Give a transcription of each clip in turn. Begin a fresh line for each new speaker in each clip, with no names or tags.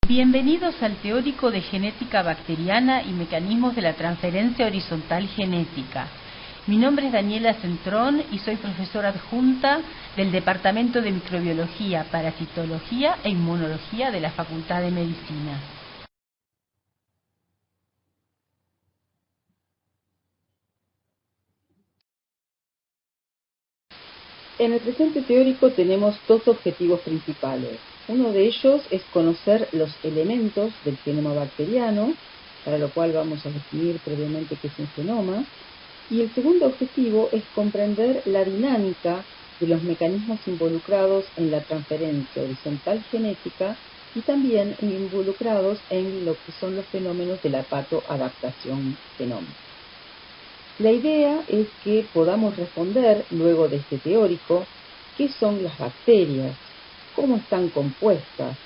Bienvenidos al teórico de genética bacteriana y mecanismos de la transferencia horizontal genética. Mi nombre es Daniela Centrón y soy profesora adjunta del Departamento de Microbiología, Parasitología e Inmunología de la Facultad de Medicina. En el presente teórico tenemos dos objetivos principales. Uno de ellos es conocer los elementos del genoma bacteriano, para lo cual vamos a definir previamente qué es un genoma. Y el segundo objetivo es comprender la dinámica de los mecanismos involucrados en la transferencia horizontal genética y también involucrados en lo que son los fenómenos de la patoadaptación genómica. La idea es que podamos responder, luego de este teórico, qué son las bacterias, cómo están compuestas,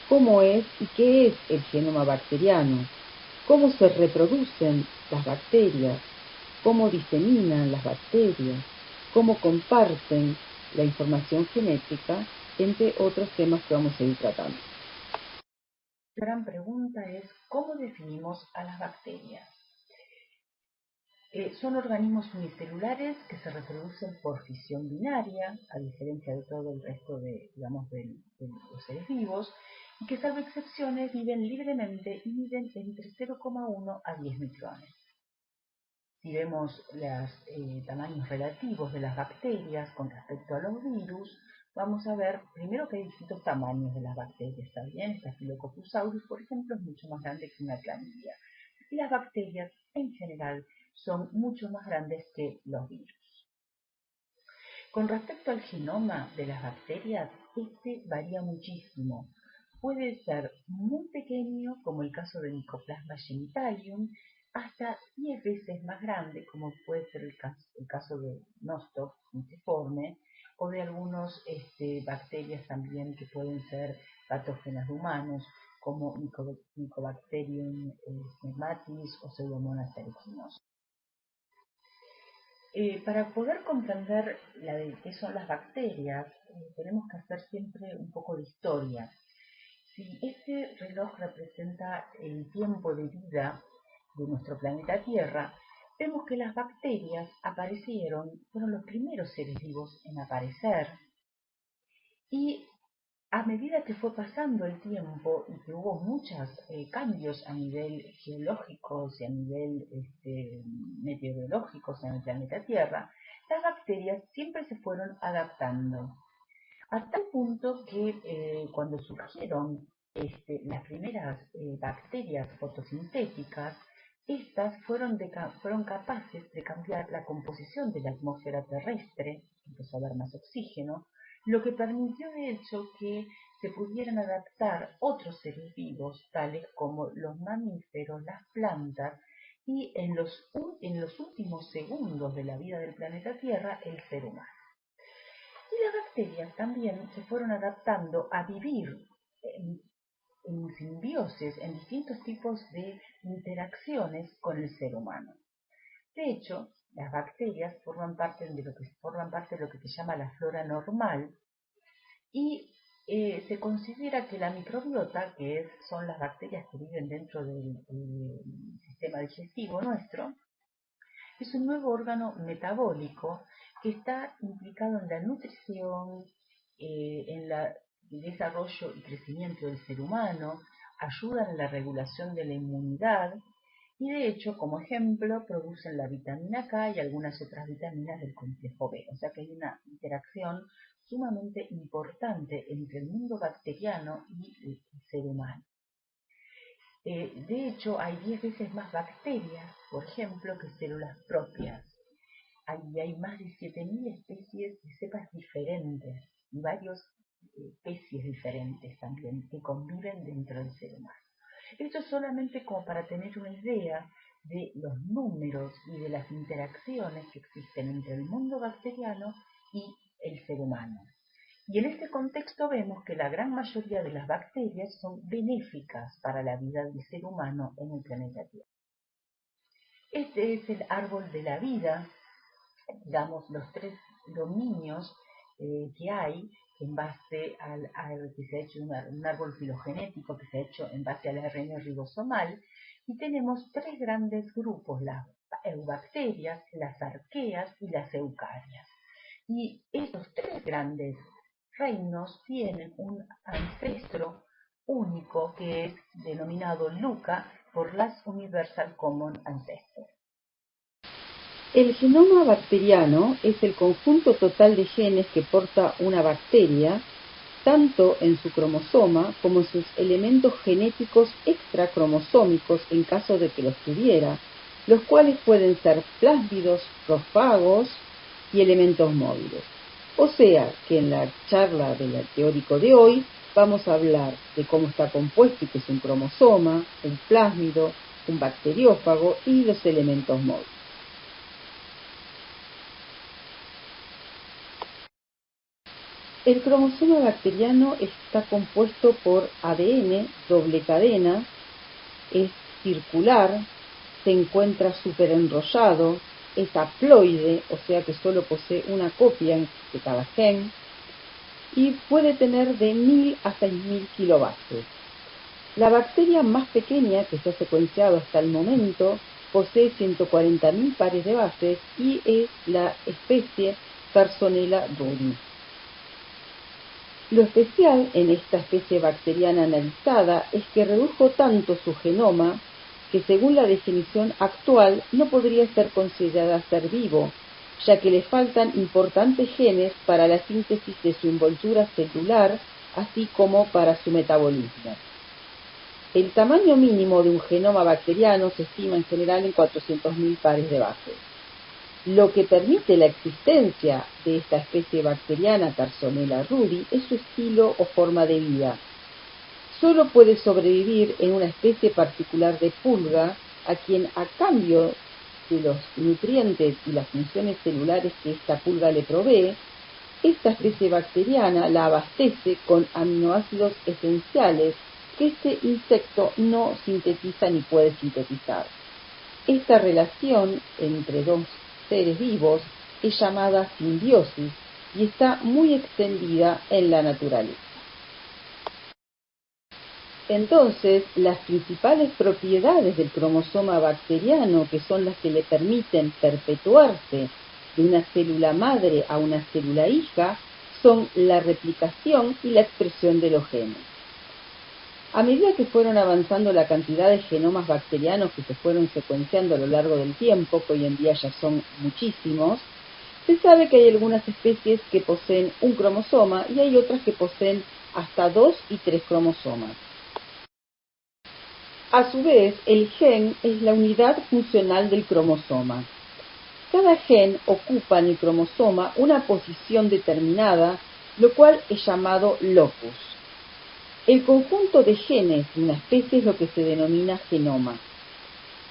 cómo es y qué es el genoma bacteriano, cómo se reproducen las bacterias, cómo diseminan las bacterias, cómo comparten la información genética, entre otros temas que vamos a ir tratando. La gran pregunta es, ¿cómo definimos a las bacterias? Son organismos unicelulares que se reproducen por fisión binaria, a diferencia de todo el resto de los seres vivos, y que salvo excepciones viven libremente y miden entre 0,1 a 10 micrones. Si vemos los tamaños relativos de las bacterias con respecto a los virus, vamos a ver primero que hay distintos tamaños de las bacterias, ¿está bien? Staphylococcus aureus, por ejemplo, es mucho más grande que una clamidia. Y las bacterias, en general, son mucho más grandes que los virus. Con respecto al genoma de las bacterias, este varía muchísimo. Puede ser muy pequeño, como el caso de Mycoplasma genitalium, hasta 10 veces más grande, como puede ser el caso de Nostoc puntiforme, o de algunas bacterias también que pueden ser patógenas de humanos, como Mycobacterium pneumatis o Pseudomonas aeruginosa. Para poder comprender qué son las bacterias, tenemos que hacer siempre un poco de historia. Si este reloj representa el tiempo de vida de nuestro planeta Tierra, vemos que las bacterias fueron los primeros seres vivos en aparecer, y a medida que fue pasando el tiempo y que hubo muchos cambios a nivel geológicos y a nivel meteorológicos en el planeta Tierra, las bacterias siempre se fueron adaptando. A tal punto que cuando surgieron las primeras bacterias fotosintéticas, estas fueron capaces de cambiar la composición de la atmósfera terrestre, empezó a haber más oxígeno, lo que permitió de hecho que se pudieran adaptar otros seres vivos, tales como los mamíferos, las plantas y en los últimos segundos de la vida del planeta Tierra, el ser humano. Y las bacterias también se fueron adaptando a vivir en simbiosis, en distintos tipos de interacciones con el ser humano. De hecho, las bacterias forman parte de lo que se llama la flora normal, y se considera que la microbiota, son las bacterias que viven dentro del sistema digestivo nuestro, es un nuevo órgano metabólico que está implicado en la nutrición, en el desarrollo y crecimiento del ser humano, ayudan en la regulación de la inmunidad y de hecho, como ejemplo, producen la vitamina K y algunas otras vitaminas del complejo B. O sea que hay una interacción sumamente importante entre el mundo bacteriano y el ser humano. De hecho, hay 10 veces más bacterias, por ejemplo, que células propias. Hay más de 7.000 especies de cepas diferentes y varias especies diferentes también que conviven dentro del ser humano. Esto es solamente como para tener una idea de los números y de las interacciones que existen entre el mundo bacteriano y el ser humano. Y en este contexto vemos que la gran mayoría de las bacterias son benéficas para la vida del ser humano en el planeta Tierra. Este es el árbol de la vida, digamos, los 3 dominios que hay, en base que se ha hecho un árbol filogenético que se ha hecho en base al ARN ribosomal, y tenemos tres grandes grupos, las eubacterias, las arqueas y las eucarias. Y estos tres grandes reinos tienen un ancestro único que es denominado LUCA por las Universal Common Ancestors.
El genoma bacteriano es el conjunto total de genes que porta una bacteria, tanto en su cromosoma como en sus elementos genéticos extracromosómicos en caso de que los tuviera, los cuales pueden ser plásmidos, prosfagos y elementos móviles. O sea que en la charla del teórico de hoy vamos a hablar de cómo está compuesto y qué es un cromosoma, un plásmido, un bacteriófago y los elementos móviles. El cromosoma bacteriano está compuesto por ADN, doble cadena, es circular, se encuentra superenrollado, es haploide, o sea que solo posee una copia de cada gen, y puede tener de 1000 a 6000 kilobases. La bacteria más pequeña que se ha secuenciado hasta el momento posee 140.000 pares de bases y es la especie Personella rudi. Lo especial en esta especie bacteriana analizada es que redujo tanto su genoma que según la definición actual no podría ser considerada ser vivo, ya que le faltan importantes genes para la síntesis de su envoltura celular, así como para su metabolismo. El tamaño mínimo de un genoma bacteriano se estima en general en 400.000 pares de bases. Lo que permite la existencia de esta especie bacteriana Personella rudi es su estilo o forma de vida. Solo puede sobrevivir en una especie particular de pulga, a quien a cambio de los nutrientes y las funciones celulares que esta pulga le provee, esta especie bacteriana la abastece con aminoácidos esenciales que este insecto no sintetiza ni puede sintetizar. Esta relación entre dos seres vivos es llamada simbiosis y está muy extendida en la naturaleza. Entonces, las principales propiedades del cromosoma bacteriano, que son las que le permiten perpetuarse de una célula madre a una célula hija, son la replicación y la expresión de los genes. A medida que fueron avanzando la cantidad de genomas bacterianos que se fueron secuenciando a lo largo del tiempo, que hoy en día ya son muchísimos, se sabe que hay algunas especies que poseen un cromosoma y hay otras que poseen hasta 2 y 3 cromosomas. A su vez, el gen es la unidad funcional del cromosoma. Cada gen ocupa en el cromosoma una posición determinada, lo cual es llamado locus. El conjunto de genes de una especie es lo que se denomina genoma.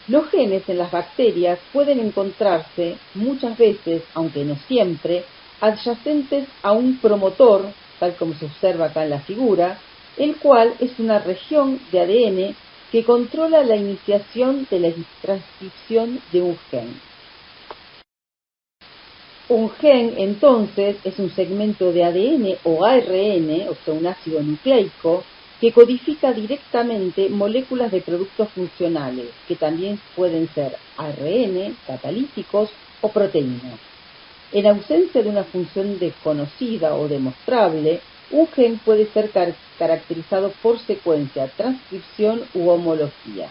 Los genes en las bacterias pueden encontrarse muchas veces, aunque no siempre, adyacentes a un promotor, tal como se observa acá en la figura, el cual es una región de ADN que controla la iniciación de la transcripción de un gen. Un gen, entonces, es un segmento de ADN o ARN, o sea, un ácido nucleico, que codifica directamente moléculas de productos funcionales, que también pueden ser ARN, catalíticos o proteínas. En ausencia de una función desconocida o demostrable, un gen puede ser caracterizado por secuencia, transcripción u homología.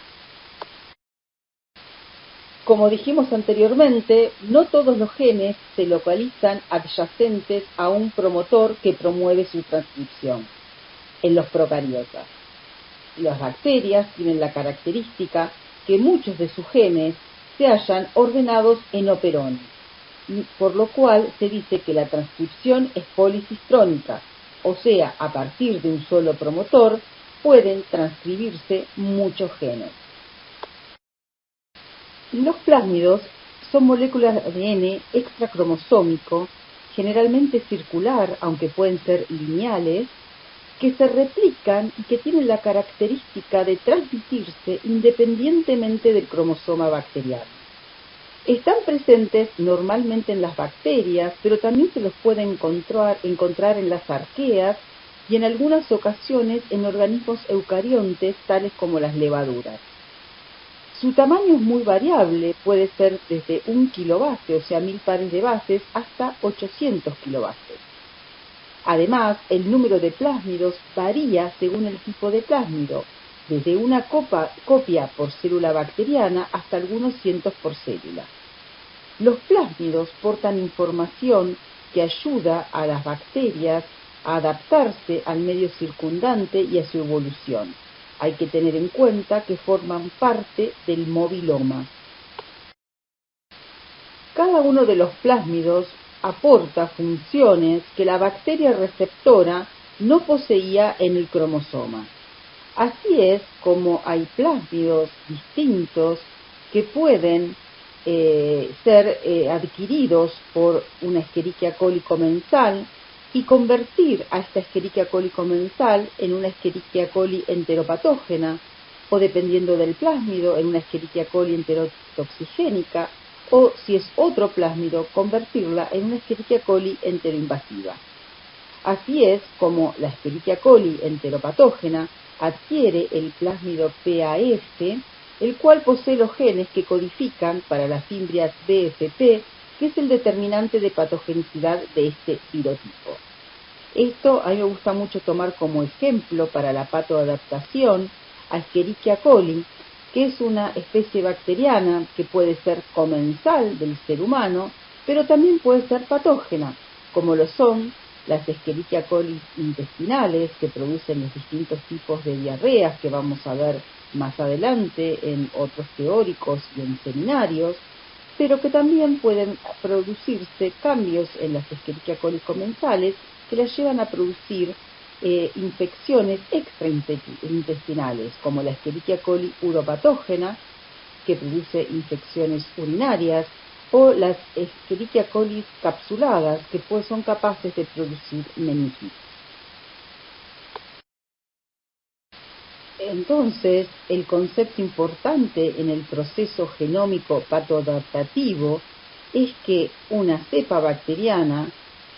Como dijimos anteriormente, no todos los genes se localizan adyacentes a un promotor que promueve su transcripción en los procariotas. Las bacterias tienen la característica que muchos de sus genes se hallan ordenados en operones, por lo cual se dice que la transcripción es policistrónica, o sea, a partir de un solo promotor pueden transcribirse muchos genes. Los plásmidos son moléculas de ADN extracromosómico, generalmente circular, aunque pueden ser lineales, que se replican y que tienen la característica de transmitirse independientemente del cromosoma bacteriano. Están presentes normalmente en las bacterias, pero también se los puede encontrar en las arqueas y en algunas ocasiones en organismos eucariontes tales como las levaduras. Su tamaño es muy variable, puede ser desde 1 kilobase, o sea 1000 pares de bases, hasta 800 kilobases. Además, el número de plásmidos varía según el tipo de plásmido, desde una copia por célula bacteriana hasta algunos cientos por célula. Los plásmidos portan información que ayuda a las bacterias a adaptarse al medio circundante y a su evolución. Hay que tener en cuenta que forman parte del mobiloma. Cada uno de los plásmidos aporta funciones que la bacteria receptora no poseía en el cromosoma. Así es como hay plásmidos distintos que pueden ser adquiridos por una Escherichia coli comensal y convertir a esta Escherichia coli comensal en una Escherichia coli enteropatógena, o dependiendo del plásmido, en una Escherichia coli enterotoxigénica, o si es otro plásmido, convertirla en una Escherichia coli enteroinvasiva. Así es como la Escherichia coli enteropatógena adquiere el plásmido PAF, el cual posee los genes que codifican para la fimbrias BFP, que es el determinante de patogenicidad de este virotipo. Esto a mí me gusta mucho tomar como ejemplo para la patoadaptación a Escherichia coli, que es una especie bacteriana que puede ser comensal del ser humano, pero también puede ser patógena, como lo son las Escherichia coli intestinales, que producen los distintos tipos de diarreas que vamos a ver más adelante en otros teóricos y en seminarios, pero que también pueden producirse cambios en las Escherichia coli comensales que las llevan a producir infecciones extraintestinales, como la Escherichia coli uropatógena, que produce infecciones urinarias, o las Escherichia coli capsuladas, que pues son capaces de producir meningitis. Entonces, el concepto importante en el proceso genómico patoadaptativo es que una cepa bacteriana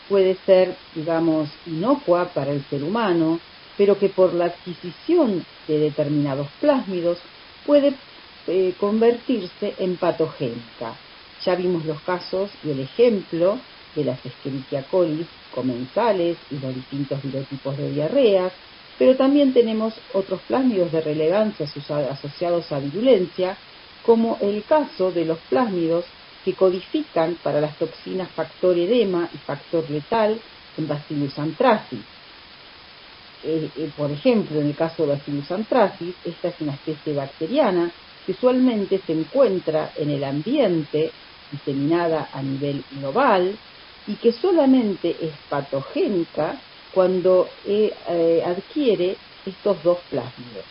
puede ser, digamos, inocua para el ser humano, pero que por la adquisición de determinados plásmidos puede convertirse en patogénica. Ya vimos los casos y el ejemplo de las Escherichia coli comensales y los distintos virotipos de diarreas, pero también tenemos otros plásmidos de relevancia asociados a virulencia, como el caso de los plásmidos que codifican para las toxinas factor edema y factor letal en Bacillus anthracis. Por ejemplo, en el caso de Bacillus anthracis, esta es una especie bacteriana que usualmente se encuentra en el ambiente, diseminada a nivel global, y que solamente es patogénica cuando adquiere estos dos plásmidos.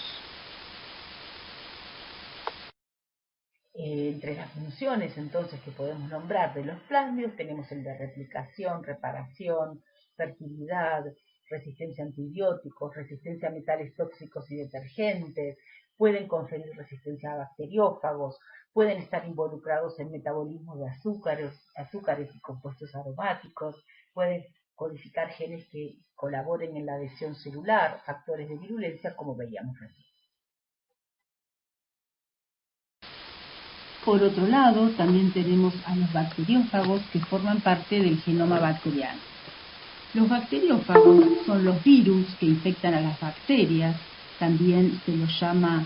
Entre las funciones entonces que podemos nombrar de los plásmidos tenemos el de replicación, reparación, fertilidad, resistencia a antibióticos, resistencia a metales tóxicos y detergentes, pueden conferir resistencia a bacteriófagos, pueden estar involucrados en metabolismo de azúcares y compuestos aromáticos, pueden codificar genes que colaboren en la adhesión celular, factores de virulencia, como veíamos recién.
Por otro lado, también tenemos a los bacteriófagos que forman parte del genoma bacteriano. Los bacteriófagos son los virus que infectan a las bacterias, también se los llama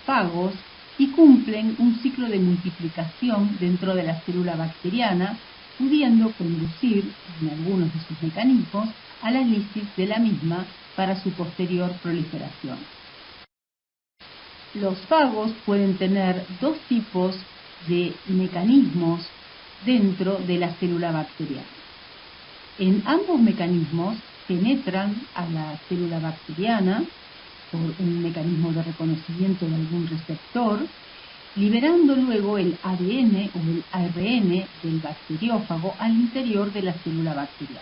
fagos, y cumplen un ciclo de multiplicación dentro de la célula bacteriana, pudiendo conducir, en algunos de sus mecanismos, a la lisis de la misma para su posterior proliferación. Los fagos pueden tener dos tipos de mecanismos dentro de la célula bacteriana. En ambos mecanismos penetran a la célula bacteriana por un mecanismo de reconocimiento de algún receptor, liberando luego el ADN o el ARN del bacteriófago al interior de la célula bacteriana.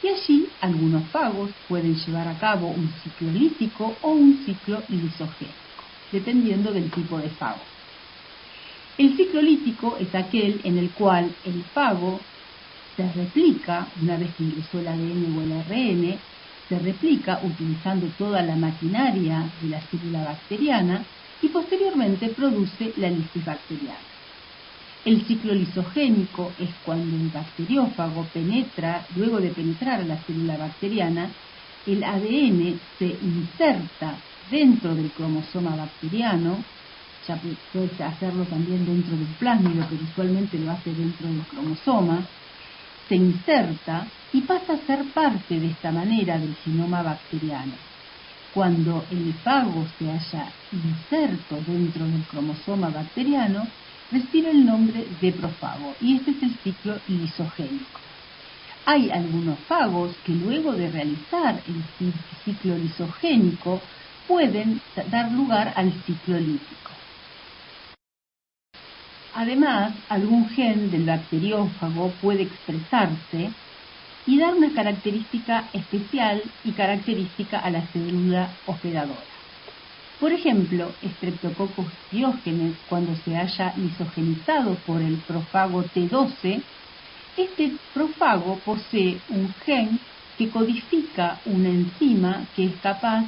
Y allí algunos fagos pueden llevar a cabo un ciclo lítico o un ciclo lisogénico, dependiendo del tipo de fago. El ciclo lítico es aquel en el cual el fago se replica, una vez que ingresó el ADN o el ARN, se replica utilizando toda la maquinaria de la célula bacteriana y posteriormente produce la lisis bacteriana. El ciclo lisogénico es cuando el bacteriófago penetra, luego de penetrar a la célula bacteriana, el ADN se inserta dentro del cromosoma bacteriano, ya puede hacerlo también dentro del plásmido, pero usualmente lo hace dentro del cromosoma, se inserta y pasa a ser parte de esta manera del genoma bacteriano. Cuando el fago se haya inserto dentro del cromosoma bacteriano, recibe el nombre de profago, y este es el ciclo lisogénico. Hay algunos fagos que luego de realizar el ciclo lisogénico pueden dar lugar al ciclo lítico. Además, algún gen del bacteriófago puede expresarse y dar una característica especial y característica a la célula hospedadora. Por ejemplo, Streptococcus pyogenes, cuando se haya lisogenizado por el profago T12, este profago posee un gen que codifica una enzima que es capaz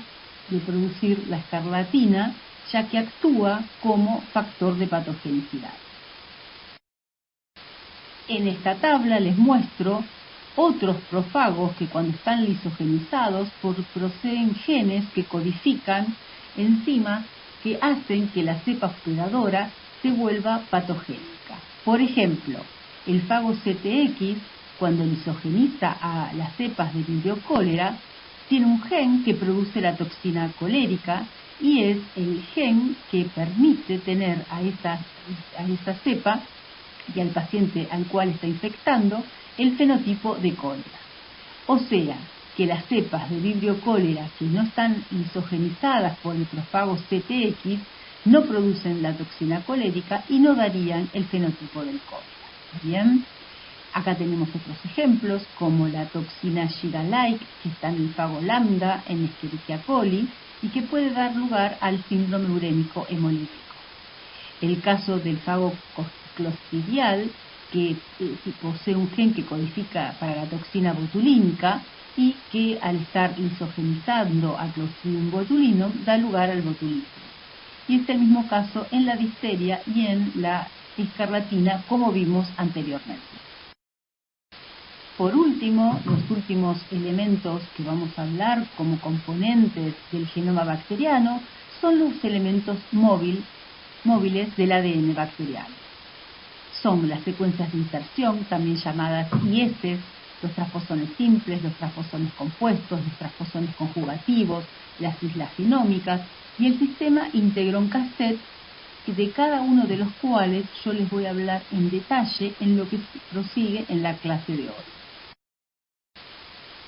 de producir la escarlatina, ya que actúa como factor de patogenicidad. En esta tabla les muestro otros profagos que cuando están lisogenizados poseen genes que codifican enzimas que hacen que la cepa hospedadora se vuelva patogénica. Por ejemplo, el fago CTX, cuando lisogeniza a las cepas de Vibrio cholera, tiene un gen que produce la toxina colérica y es el gen que permite tener a esa cepa y al paciente al cual está infectando el fenotipo de cólera. O sea, que las cepas de Vibrio cholera que no están lisogenizadas por el profago CTX no producen la toxina colérica y no darían el fenotipo del cólera. Bien, acá tenemos otros ejemplos como la toxina Shira-like que está en el fago lambda en Escherichia coli y que puede dar lugar al síndrome urémico hemolítico. El caso del fago clostridial que posee un gen que codifica para la toxina botulínica y que al estar lisogenizando a Clostridium botulinum da lugar al botulismo. Y es el mismo caso en la difteria y en la escarlatina, como vimos anteriormente. Por último, los últimos elementos que vamos a hablar como componentes del genoma bacteriano son los elementos móviles del ADN bacteriano. Son las secuencias de inserción, también llamadas IS, los trasposones simples, los trasposones compuestos, los trasposones conjugativos, las islas genómicas y el sistema integron-cassette, de cada uno de los cuales yo les voy a hablar en detalle en lo que prosigue en la clase de hoy.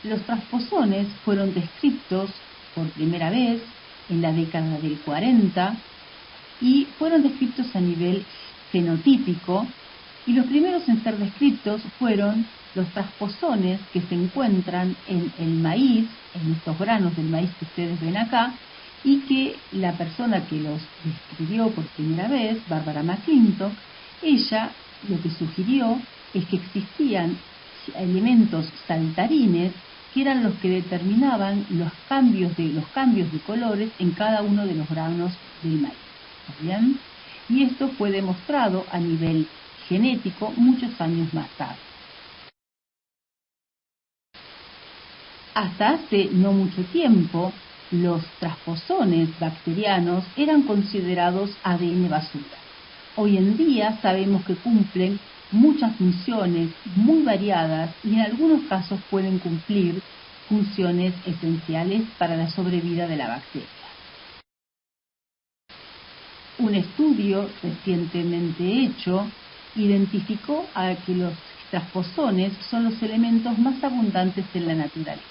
Los trasposones fueron descritos por primera vez en la década del 40 y fueron descritos a nivel fenotípico, y los primeros en ser descritos fueron los trasposones que se encuentran en el maíz, en estos granos del maíz que ustedes ven acá, y que la persona que los describió por primera vez, Barbara McClintock, ella lo que sugirió es que existían elementos saltarines que eran los que determinaban los cambios de colores en cada uno de los granos del maíz. ¿Bien? Y esto fue demostrado a nivel genético muchos años más tarde. Hasta hace no mucho tiempo, los trasposones bacterianos eran considerados ADN basura. Hoy en día sabemos que cumplen muchas funciones muy variadas y en algunos casos pueden cumplir funciones esenciales para la sobrevida de la bacteria. Un estudio recientemente hecho identificó a que los trasposones son los elementos más abundantes en la naturaleza.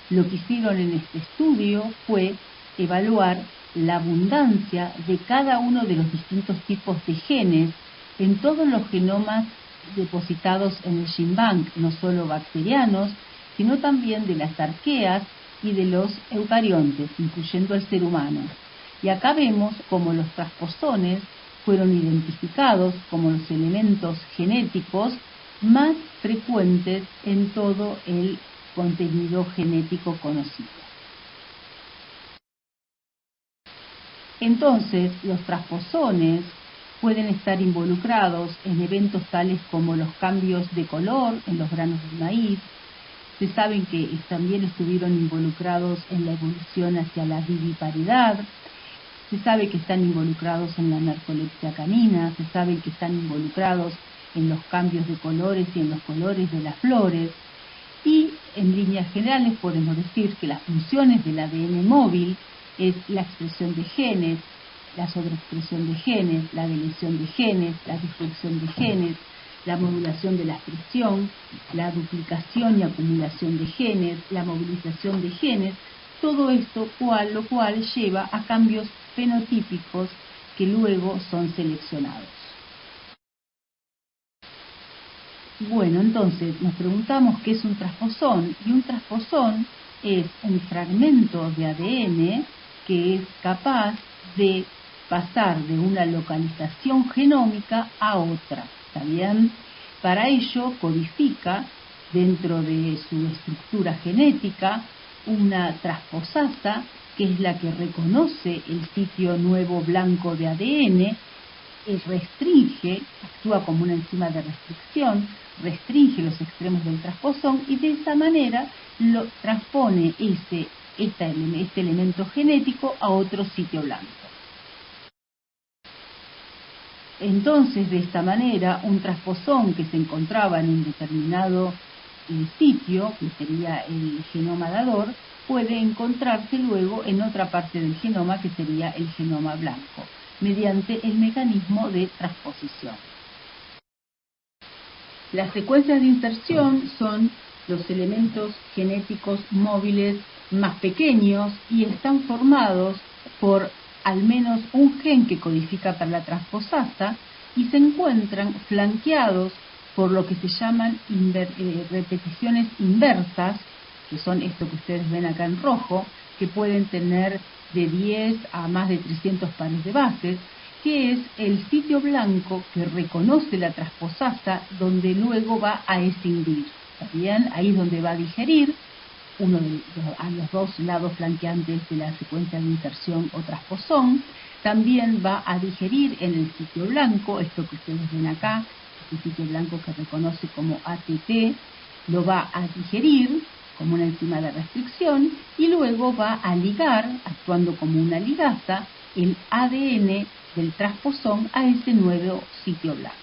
Lo que hicieron en este estudio fue evaluar la abundancia de cada uno de los distintos tipos de genes en todos los genomas depositados en el GenBank, no solo bacterianos, sino también de las arqueas y de los eucariontes, incluyendo el ser humano. Y acá vemos cómo los trasposones fueron identificados como los elementos genéticos más frecuentes en todo el contenido genético conocido. Entonces, los transposones pueden estar involucrados en eventos tales como los cambios de color en los granos de maíz. Se sabe que también estuvieron involucrados en la evolución hacia la viviparidad. Se sabe que están involucrados en la narcolepsia canina. Se sabe que están involucrados en los cambios de colores y en los colores de las flores. Y en líneas generales podemos decir que las funciones del ADN móvil es la expresión de genes, la sobreexpresión de genes, la deleción de genes, la destrucción de genes, la modulación de la expresión, la duplicación y acumulación de genes, la movilización de genes, todo esto lo cual lleva a cambios fenotípicos que luego son seleccionados. Bueno, entonces nos preguntamos qué es un transposón, y un transposón es un fragmento de ADN que es capaz de pasar de una localización genómica a otra, ¿está bien? Para ello codifica dentro de su estructura genética una transposasa, que es la que reconoce el sitio nuevo blanco de ADN, y restringe, actúa como una enzima de restricción, restringe los extremos del transposón y de esa manera lo transpone este elemento genético a otro sitio blanco. Entonces, de esta manera, un transposón que se encontraba en un determinado sitio, que sería el genoma dador, puede encontrarse luego en otra parte del genoma, que sería el genoma blanco, mediante el mecanismo de transposición. Las secuencias de inserción son los elementos genéticos móviles más pequeños y están formados por al menos un gen que codifica para la transposasa y se encuentran flanqueados por lo que se llaman repeticiones inversas, que son esto que ustedes ven acá en rojo, que pueden tener de 10 a más de 300 pares de bases, que es el sitio blanco que reconoce la transposasa donde luego va a escindir. ¿Está bien? Ahí es donde va a digerir a los dos lados flanqueantes de la secuencia de inserción o transposón. También va a digerir en el sitio blanco, esto que ustedes ven acá, este sitio blanco que reconoce como ATT, lo va a digerir como una enzima de restricción y luego va a ligar, actuando como una ligasa, el ADN del transposón a ese nuevo sitio blanco.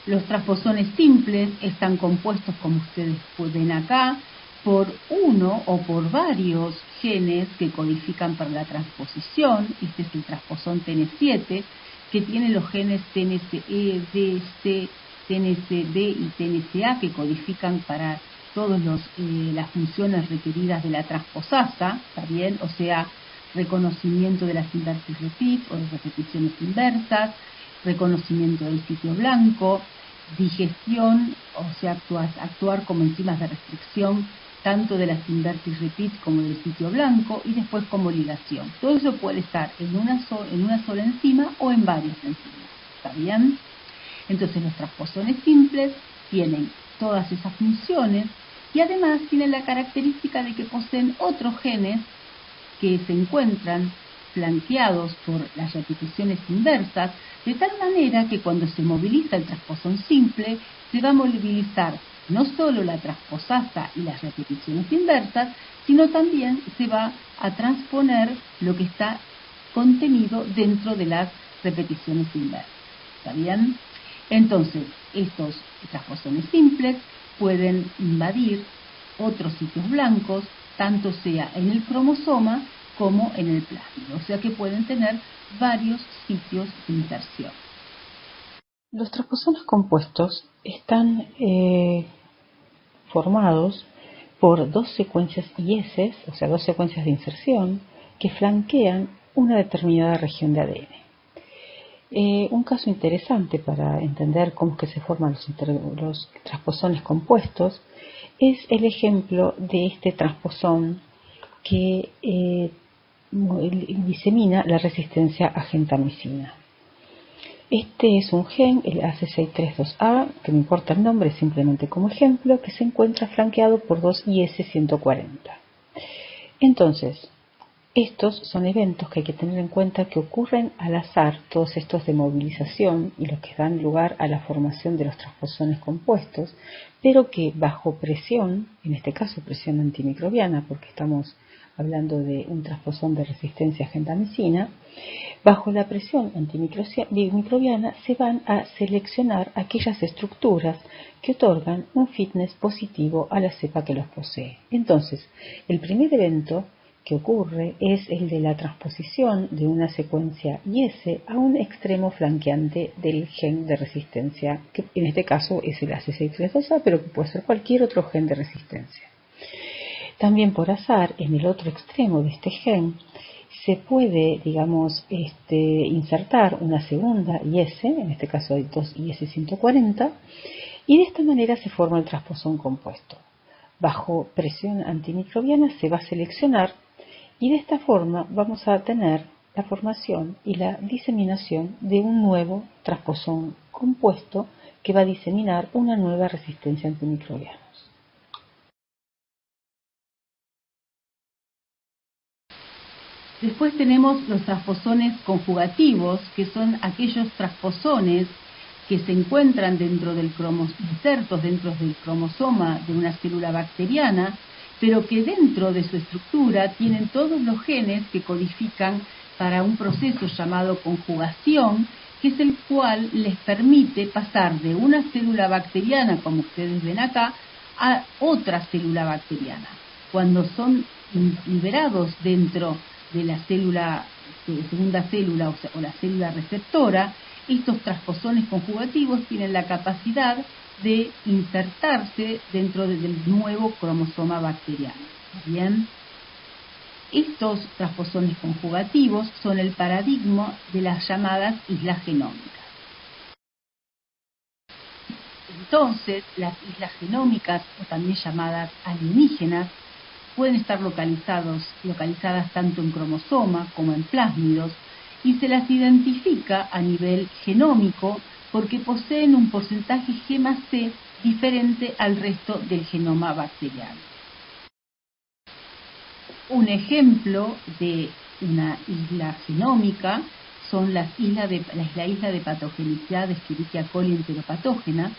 Los transposones simples están compuestos, como ustedes ven acá, por uno o por varios genes que codifican para la transposición. Este es el transposón TN7, que tiene los genes TNCE, DC, TNCD y TNCA, que codifican para todas las funciones requeridas de la transposasa, ¿está bien? O sea, reconocimiento de las inverse repeat o de repeticiones inversas, reconocimiento del sitio blanco, digestión, o sea, actuar como enzimas de restricción tanto de las inverse repeat como del sitio blanco y después como ligación. Todo eso puede estar en una sola enzima o en varias enzimas, ¿está bien? Entonces los transposones simples tienen todas esas funciones y además tienen la característica de que poseen otros genes que se encuentran flanqueados por las repeticiones inversas, de tal manera que cuando se moviliza el transposón simple, se va a movilizar no solo la transposasa y las repeticiones inversas, sino también se va a transponer lo que está contenido dentro de las repeticiones inversas. ¿Está bien? Entonces, estos transposones simples pueden invadir otros sitios blancos, tanto sea en el cromosoma como en el plásmido, o sea que pueden tener varios sitios de inserción.
Los transposones compuestos están formados por dos secuencias IS, o sea, dos secuencias de inserción, que flanquean una determinada región de ADN. Un caso interesante para entender cómo es que se forman los transposones compuestos es el ejemplo de este transposón que disemina la resistencia a gentamicina. Este es un gen, el AC632A, que no importa el nombre, simplemente como ejemplo, que se encuentra flanqueado por dos IS-140. Entonces, estos son eventos que hay que tener en cuenta que ocurren al azar, todos estos de movilización y los que dan lugar a la formación de los transposones compuestos, pero que bajo presión, en este caso presión antimicrobiana, porque estamos hablando de un transposón de resistencia a gentamicina, bajo la presión antimicrobiana se van a seleccionar aquellas estructuras que otorgan un fitness positivo a la cepa que los posee. Entonces, el primer evento que ocurre es el de la transposición de una secuencia IS a un extremo flanqueante del gen de resistencia, que en este caso es el AC632A, pero que puede ser cualquier otro gen de resistencia. También por azar, en el otro extremo de este gen, se puede, insertar una segunda IS, en este caso hay dos IS-140, y de esta manera se forma el transposón compuesto. Bajo presión antimicrobiana se va a seleccionar y de esta forma vamos a tener la formación y la diseminación de un nuevo transposón compuesto que va a diseminar una nueva resistencia antimicrobiana.
Después tenemos los transposones conjugativos, que son aquellos transposones que se encuentran insertos dentro del cromosoma de una célula bacteriana, pero que dentro de su estructura tienen todos los genes que codifican para un proceso llamado conjugación, que es el cual les permite pasar de una célula bacteriana, como ustedes ven acá, a otra célula bacteriana. Cuando son liberados dentro de la segunda célula o la célula receptora, estos transposones conjugativos tienen la capacidad de insertarse dentro del nuevo cromosoma bacteriano. Bien, estos transposones conjugativos son el paradigma de las llamadas islas genómicas. Entonces, las islas genómicas, o también llamadas alienígenas, pueden estar localizadas tanto en cromosoma como en plásmidos, y se las identifica a nivel genómico porque poseen un porcentaje G más C diferente al resto del genoma bacteriano. Un ejemplo de una isla genómica son la isla de patogenicidad de Escherichia coli enteropatógena,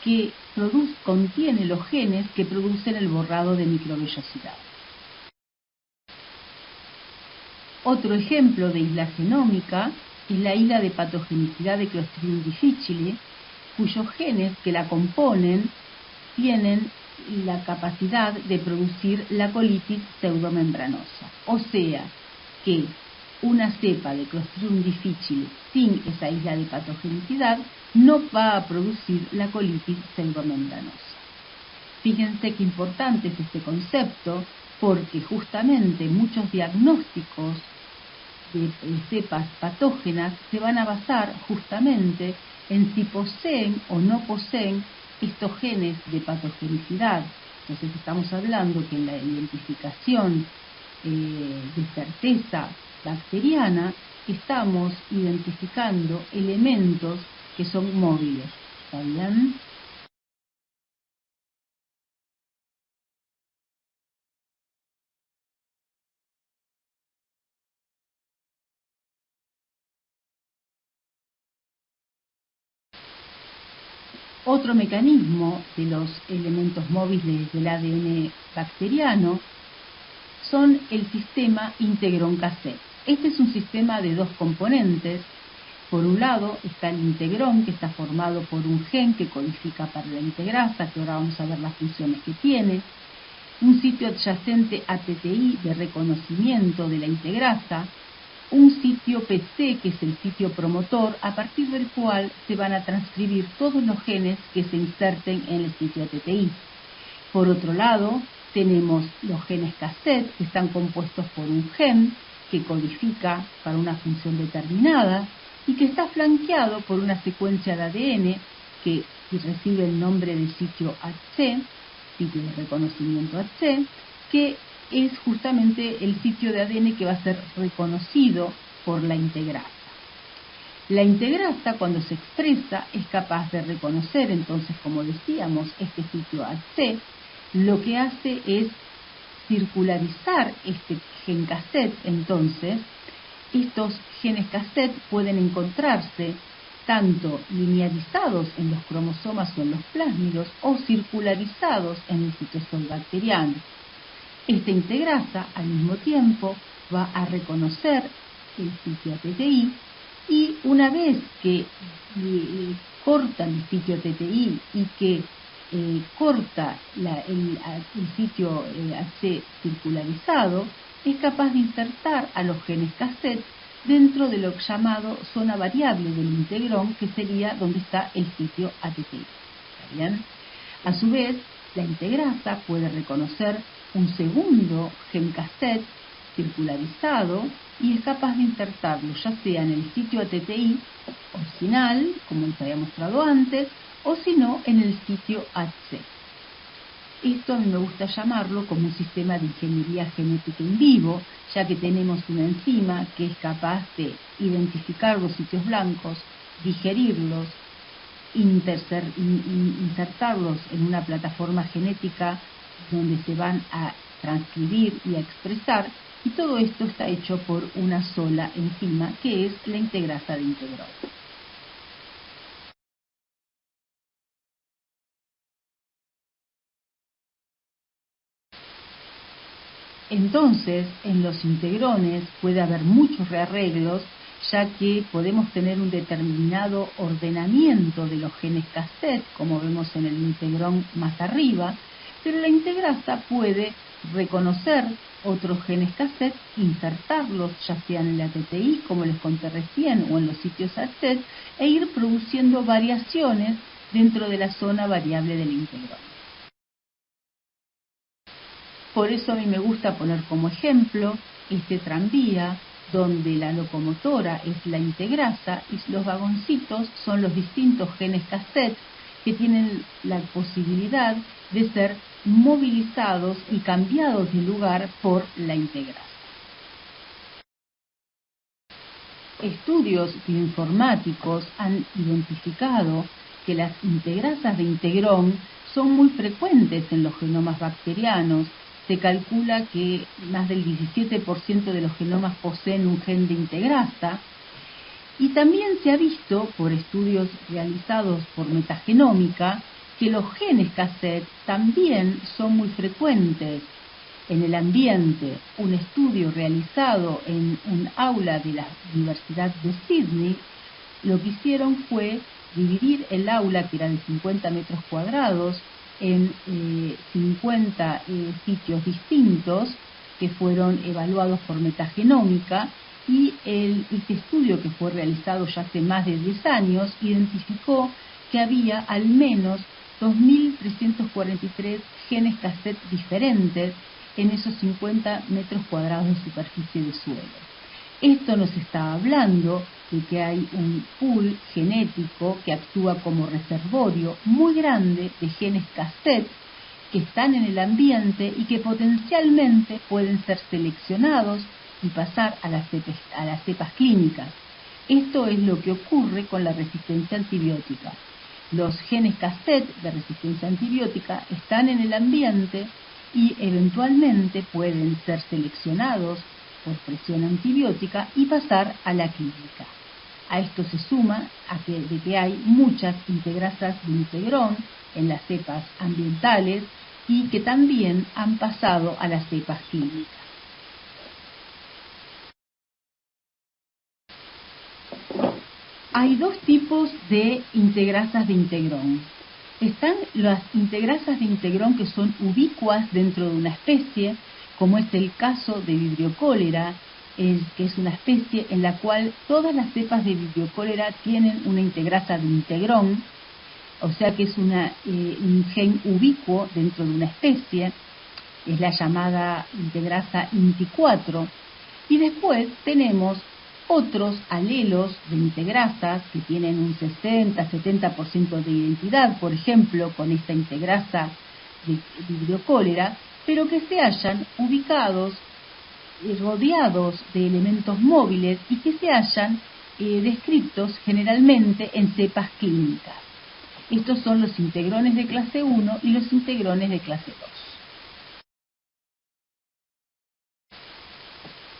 que contiene los genes que producen el borrado de microvellosidad. Otro ejemplo de isla genómica es la isla de patogenicidad de Clostridium difficile, cuyos genes que la componen tienen la capacidad de producir la colitis pseudomembranosa. O sea, que una cepa de Clostridium difficile sin esa isla de patogenicidad no va a producir la colitis pseudomembranosa. Fíjense qué importante es este concepto, porque justamente muchos diagnósticos de cepas patógenas se van a basar justamente en si poseen o no poseen estos genes de patogenicidad. Entonces estamos hablando que en la identificación de certeza bacteriana estamos identificando elementos que son móviles. ¿Está bien? Otro mecanismo de los elementos móviles del ADN bacteriano son el sistema integrón-cassette. Este es un sistema de dos componentes. Por un lado está el integrón, que está formado por un gen que codifica para la integrasa, que ahora vamos a ver las funciones que tiene, un sitio adyacente a TTI de reconocimiento de la integrasa, un sitio PC, que es el sitio promotor, a partir del cual se van a transcribir todos los genes que se inserten en el sitio TTI. Por otro lado, tenemos los genes cassette, que están compuestos por un gen que codifica para una función determinada y que está flanqueado por una secuencia de ADN que recibe el nombre de sitio HC, sitio de reconocimiento HC, que
es justamente el sitio de ADN que va a ser reconocido por la integrasa. La integrasa, cuando se expresa, es capaz de reconocer, entonces, como decíamos, este sitio AC. Lo que hace es circularizar este gen cassette. Entonces, estos genes cassette pueden encontrarse tanto linearizados en los cromosomas o en los plásmidos o circularizados en el citosol bacteriano. Esta integrasa, al mismo tiempo, va a reconocer el sitio TTI, y una vez que corta el sitio TTI y que corta el sitio AC circularizado, es capaz de insertar a los genes cassette dentro de lo llamado zona variable del integrón, que sería donde está el sitio ATTI. ¿Está bien? A su vez, la integrasa puede reconocer un segundo gen cassette circularizado y es capaz de insertarlo ya sea en el sitio ATTI original, como les había mostrado antes, o si no en el sitio AC. Esto a mí me gusta llamarlo como un sistema de ingeniería genética en vivo, ya que tenemos una enzima que es capaz de identificar los sitios blancos, digerirlos, insertarlos en una plataforma genética donde se van a transcribir y a expresar, y todo esto está hecho por una sola enzima, que es la integrasa de integrón. Entonces, en los integrones puede haber muchos rearreglos, ya que podemos tener un determinado ordenamiento de los genes cassette, como vemos en el integrón más arriba, pero la integrasa puede reconocer otros genes cassette, insertarlos ya sea en el ATTI, como les conté recién, o en los sitios ACET, e ir produciendo variaciones dentro de la zona variable del integrón. Por eso a mí me gusta poner como ejemplo este tranvía, donde la locomotora es la integrasa y los vagoncitos son los distintos genes cassette que tienen la posibilidad de ser movilizados y cambiados de lugar por la integrasa. Estudios bioinformáticos han identificado que las integrasas de integrón son muy frecuentes en los genomas bacterianos. Se calcula que más del 17% de los genomas poseen un gen de integrasa, y también se ha visto por estudios realizados por metagenómica que los genes cassette también son muy frecuentes en el ambiente. Un estudio realizado en un aula de la Universidad de Sydney, lo que hicieron fue dividir el aula, que era de 50 metros cuadrados, en 50 sitios distintos que fueron evaluados por metagenómica, y este estudio, que fue realizado ya hace más de 10 años, identificó que había al menos 2.343 genes cassette diferentes en esos 50 metros cuadrados de superficie de suelo. Esto nos está hablando de que hay un pool genético que actúa como reservorio muy grande de genes cassette que están en el ambiente y que potencialmente pueden ser seleccionados y pasar a las cepas clínicas. Esto es lo que ocurre con la resistencia antibiótica. Los genes cassette de resistencia antibiótica están en el ambiente y eventualmente pueden ser seleccionados por presión antibiótica y pasar a la clínica. A esto se suma de que hay muchas integrasas de integrón en las cepas ambientales y que también han pasado a las cepas clínicas. Hay dos tipos de integrasas de integrón. Están las integrasas de integrón que son ubicuas dentro de una especie, como es el caso de Vibrio cholera, que es una especie en la cual todas las cepas de Vibrio cholera tienen una integrasa de integrón, o sea que es un gen ubicuo dentro de una especie, es la llamada integrasa INT4, y después tenemos otros alelos de integrasas que tienen un 60-70% de identidad, por ejemplo, con esta integrasa de Vibrio cholera, pero que se hallan ubicados, rodeados de elementos móviles y que se hallan descritos generalmente en cepas clínicas. Estos son los integrones de clase 1 y los integrones de clase 2.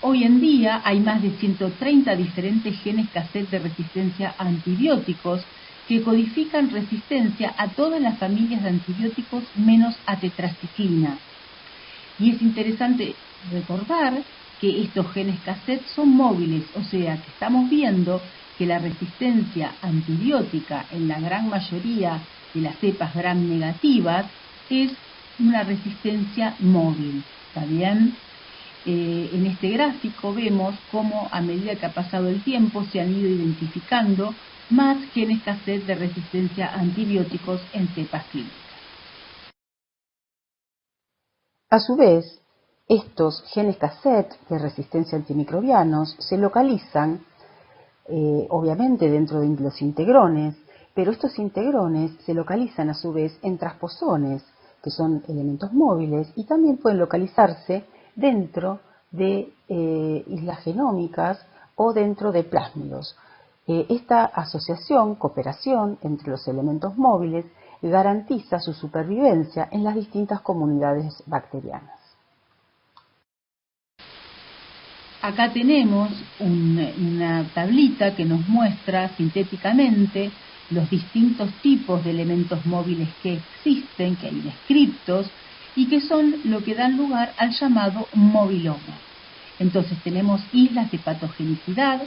Hoy en día hay más de 130 diferentes genes cassette de resistencia a antibióticos que codifican resistencia a todas las familias de antibióticos menos a tetraciclina. Y es interesante recordar que estos genes cassette son móviles, o sea que estamos viendo que la resistencia antibiótica en la gran mayoría de las cepas gram negativas es una resistencia móvil, ¿está bien? En este gráfico vemos cómo a medida que ha pasado el tiempo se han ido identificando más genes cassette de resistencia a antibióticos en cepas clínicas.
A su vez, estos genes cassette de resistencia a antimicrobianos se localizan, obviamente, dentro de los integrones, pero estos integrones se localizan a su vez en transposones, que son elementos móviles, y también pueden localizarse dentro de islas genómicas o dentro de plásmidos. Esta asociación, cooperación entre los elementos móviles, garantiza su supervivencia en las distintas comunidades bacterianas.
Acá tenemos una tablita que nos muestra sintéticamente los distintos tipos de elementos móviles que existen, que hay descriptos, y que son lo que dan lugar al llamado moviloma. Entonces tenemos islas de patogenicidad,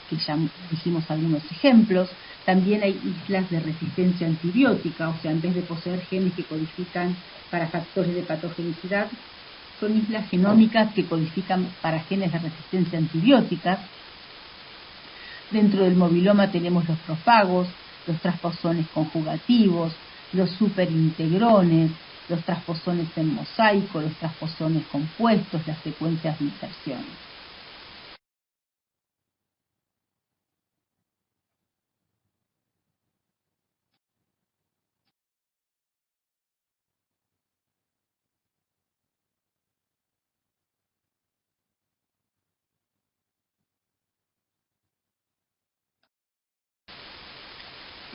que ya dijimos algunos ejemplos. También hay islas de resistencia antibiótica, o sea, en vez de poseer genes que codifican para factores de patogenicidad, son islas genómicas que codifican para genes de resistencia antibiótica. Dentro del moviloma tenemos los profagos, los transposones conjugativos, los superintegrones, los transposones en mosaico, los transposones compuestos, las secuencias de inserción.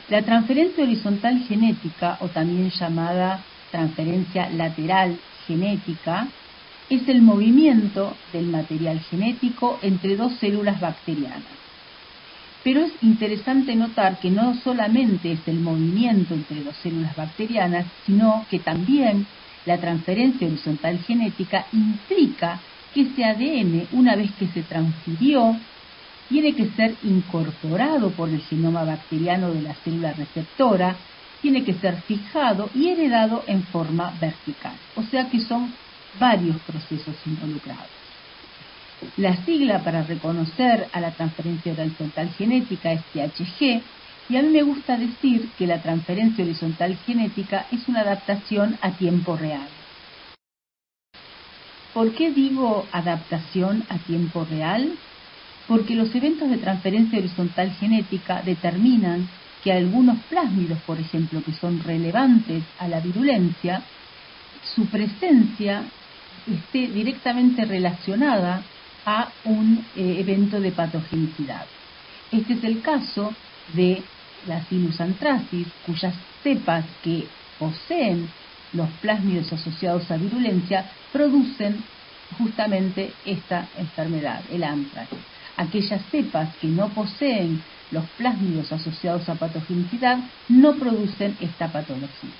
La transferencia horizontal genética, o también llamada transferencia lateral genética, es el movimiento del material genético entre dos células bacterianas. Pero es interesante notar que no solamente es el movimiento entre dos células bacterianas, sino que también la transferencia horizontal genética implica que ese ADN, una vez que se transfirió, tiene que ser incorporado por el genoma bacteriano de la célula receptora, tiene que ser fijado y heredado en forma vertical. O sea que son varios procesos involucrados. La sigla para reconocer a la transferencia horizontal genética es THG, y a mí me gusta decir que la transferencia horizontal genética es una adaptación a tiempo real. ¿Por qué digo adaptación a tiempo real? Porque los eventos de transferencia horizontal genética determinan que algunos plásmidos, por ejemplo, que son relevantes a la virulencia, su presencia esté directamente relacionada a un evento de patogenicidad. Este es el caso de la Sinus anthracis, cuyas cepas que poseen los plásmidos asociados a virulencia producen justamente esta enfermedad, el anthrax. Aquellas cepas que no poseen los plásmidos asociados a patogenicidad no producen esta patología.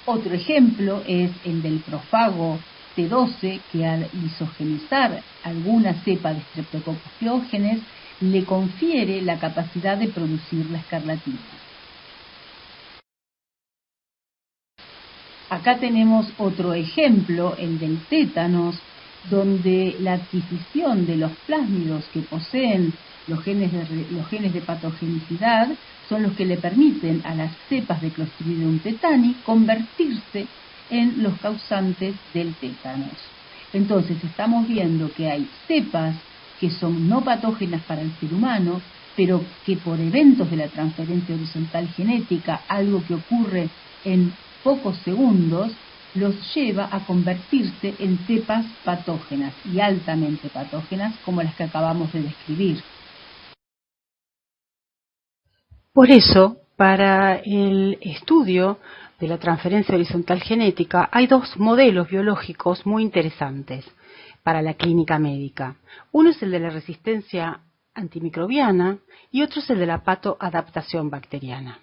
Otro ejemplo es el del profago T12, que al isogenizar alguna cepa de Streptococcus pyogenes le confiere la capacidad de producir la escarlatina. Acá tenemos otro ejemplo, el del tétanos, donde la adquisición de los plásmidos que poseen los genes de patogenicidad son los que le permiten a las cepas de Clostridium tetani convertirse en los causantes del tétanos. Entonces estamos viendo que hay cepas que son no patógenas para el ser humano, pero que por eventos de la transferencia horizontal genética, algo que ocurre en
pocos segundos los lleva a convertirse en cepas patógenas y altamente patógenas como las que acabamos de describir.
Por eso, para el estudio de la transferencia horizontal genética hay dos modelos biológicos muy interesantes para la clínica médica. Uno es el de la resistencia antimicrobiana y otro es el de la patoadaptación bacteriana.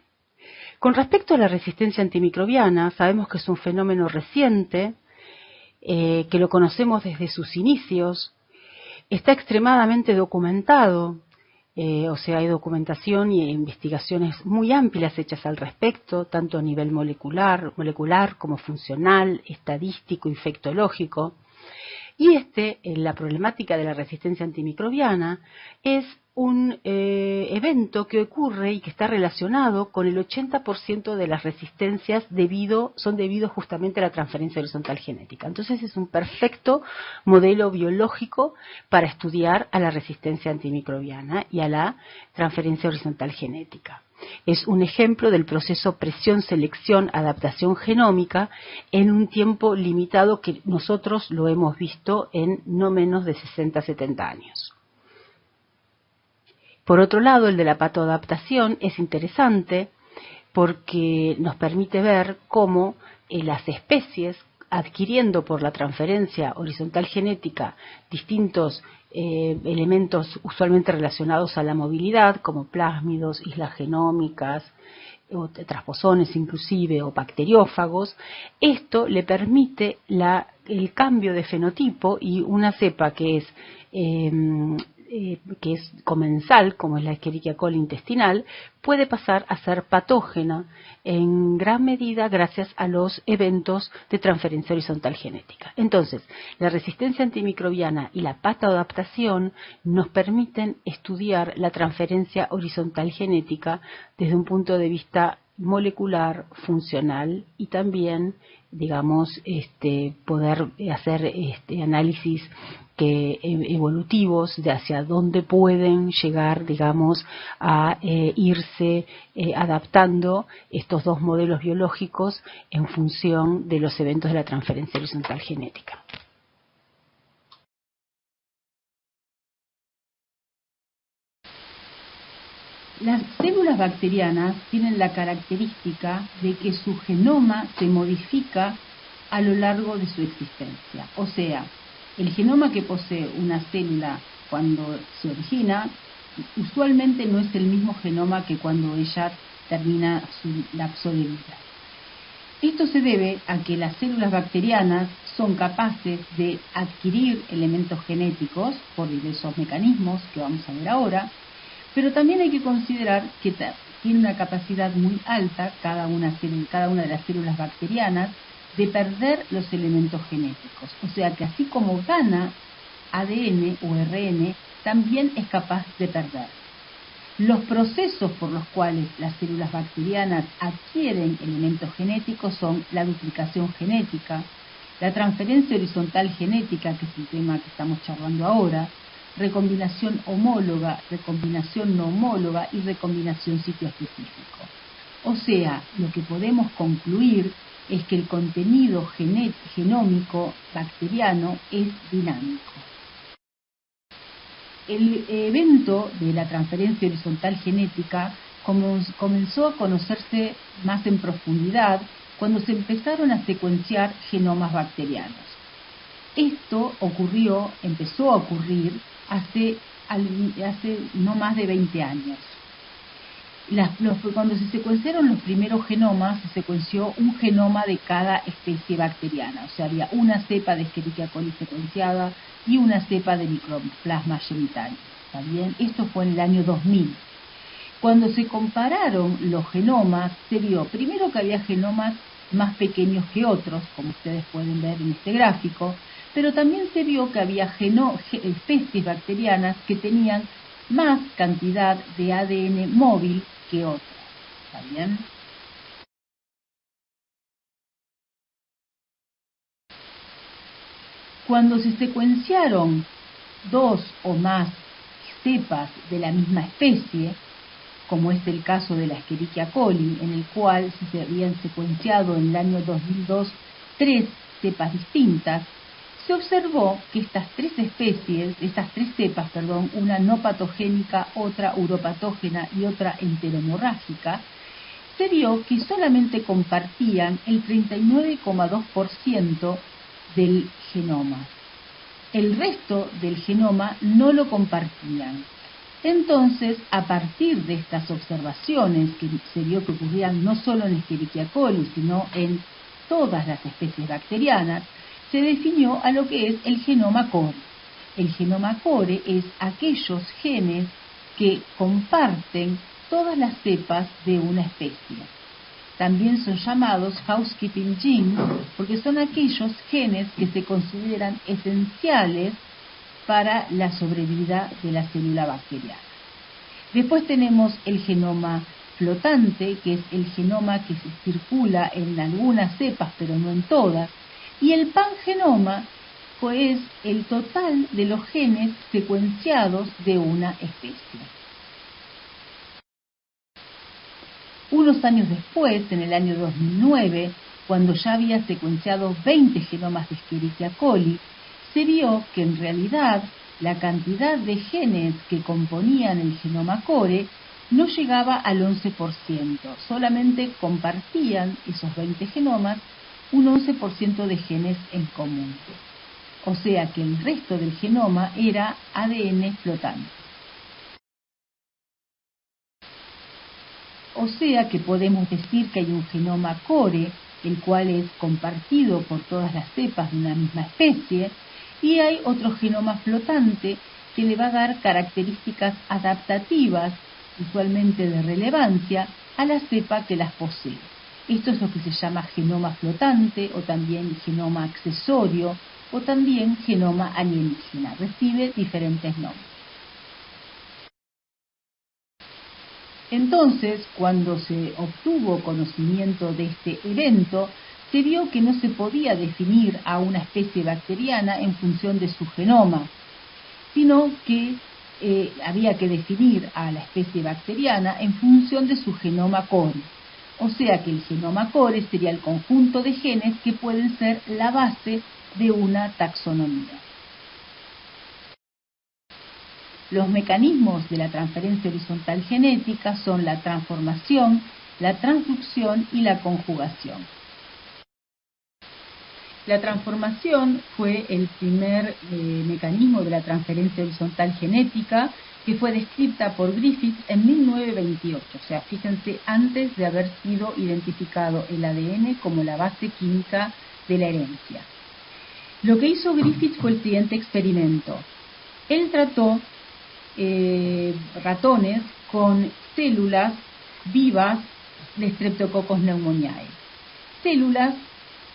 Con respecto a la resistencia antimicrobiana, sabemos que es un fenómeno reciente, que lo conocemos desde sus inicios, está extremadamente documentado, o sea, hay documentación y investigaciones muy amplias hechas al respecto, tanto a nivel molecular como funcional, estadístico, infectológico. Y la problemática de la resistencia antimicrobiana es un evento que ocurre y que está relacionado con el 80% de las resistencias son debido justamente a la transferencia horizontal genética. Entonces es un perfecto modelo biológico para estudiar a la resistencia antimicrobiana y a la transferencia horizontal genética. Es un ejemplo del proceso presión-selección-adaptación genómica en un tiempo limitado que nosotros lo hemos visto en no menos de 60-70 años. Por otro lado, el de la patoadaptación es interesante porque nos permite ver cómo las especies, adquiriendo por la transferencia horizontal genética distintos elementos usualmente relacionados a la movilidad, como plásmidos, islas genómicas, o transposones inclusive, o bacteriófagos, esto le permite el cambio de fenotipo y una cepa que es comensal, como es la Escherichia coli intestinal, puede pasar a ser patógena en gran medida gracias a los eventos de transferencia horizontal genética. Entonces, la resistencia antimicrobiana y la patoadaptación nos permiten estudiar la transferencia horizontal genética desde un punto de vista molecular, funcional y también, digamos, poder hacer análisis evolutivos de hacia dónde pueden llegar, digamos, a irse adaptando estos dos modelos biológicos en función de los eventos de la transferencia horizontal genética.
Las células bacterianas tienen la característica de que su genoma se modifica a lo largo de su existencia. O sea, el genoma que posee una célula cuando se origina usualmente no es el mismo genoma que cuando ella termina su lapso de vida. Esto se debe a que las células bacterianas son capaces de adquirir elementos genéticos por diversos mecanismos que vamos a ver ahora, pero también hay que considerar que tiene una capacidad muy alta cada una de las células bacterianas de perder los elementos genéticos. O sea que así como gana ADN o RN, también es capaz de perder. Los procesos por los cuales las células bacterianas adquieren elementos genéticos son la duplicación genética, la transferencia horizontal genética, que es el tema que estamos charlando ahora, recombinación homóloga, recombinación no homóloga y recombinación sitioespecífico. O sea, lo que podemos concluir es que el contenido genómico bacteriano es dinámico. El evento de la transferencia horizontal genética comenzó a conocerse más en profundidad cuando se empezaron a secuenciar genomas bacterianos. Esto empezó a ocurrir hace no más de 20 años. Cuando se secuenciaron los primeros genomas, se secuenció un genoma de cada especie bacteriana. O sea, había una cepa de Escherichia coli secuenciada y una cepa de Mycoplasma genitalium. ¿Está bien? Esto fue en el año 2000. Cuando se compararon los genomas, se vio primero que había genomas más pequeños que otros, como ustedes pueden ver en este gráfico, pero también se vio que había especies bacterianas que tenían más cantidad de ADN móvil que otras. ¿Está bien? Cuando se secuenciaron dos o más cepas de la misma especie,
como es el caso de la Escherichia coli, en el cual se habían secuenciado en el año 2002 tres cepas distintas, se observó que estas tres cepas, una no patogénica, otra uropatógena y otra enteromorrágica, se vio que solamente compartían el 39,2% del genoma. El resto del genoma no lo compartían. Entonces, a partir de estas observaciones que se vio que ocurrían no solo en Escherichia coli, sino en todas las especies bacterianas, se definió a lo que es el genoma core. El genoma core es aquellos genes que comparten todas las cepas de una especie. También son llamados housekeeping genes porque son aquellos genes que se consideran esenciales para la sobrevida de la célula bacteriana. Después tenemos el genoma flotante, que es el genoma que se circula en algunas cepas, pero no en todas, y el pangenoma, pues el total de los genes secuenciados de una especie. Unos años después, en el año 2009, cuando ya había secuenciado 20 genomas de Escherichia coli, se vio que en realidad la cantidad de genes que componían el genoma core no llegaba al 11%, solamente compartían esos 20 genomas un 11% de genes en común. O sea que el resto del genoma era ADN flotante. O sea que podemos decir que hay un genoma core, el cual es compartido por todas las cepas de una misma especie, y hay otro genoma flotante que le va a dar características adaptativas, usualmente de relevancia, a la cepa que las posee. Esto es lo que se llama genoma flotante, o también genoma accesorio, o también genoma alienígena. Recibe diferentes nombres. Entonces, cuando se obtuvo conocimiento de este evento, se vio que no se podía definir a una especie bacteriana en función de su genoma, sino que había que definir a la especie bacteriana en función de su genoma core. O sea que el genoma core sería el conjunto de genes que pueden ser la base de una taxonomía. Los mecanismos de la transferencia horizontal genética son la transformación, la transducción y la conjugación. La transformación fue el primer mecanismo de la transferencia horizontal genética que fue descrita por Griffith en 1928, o sea, fíjense, antes de haber sido identificado el ADN como la base química de la herencia. Lo que hizo Griffith fue el siguiente experimento. Él trató ratones con células vivas de Streptococcus pneumoniae, células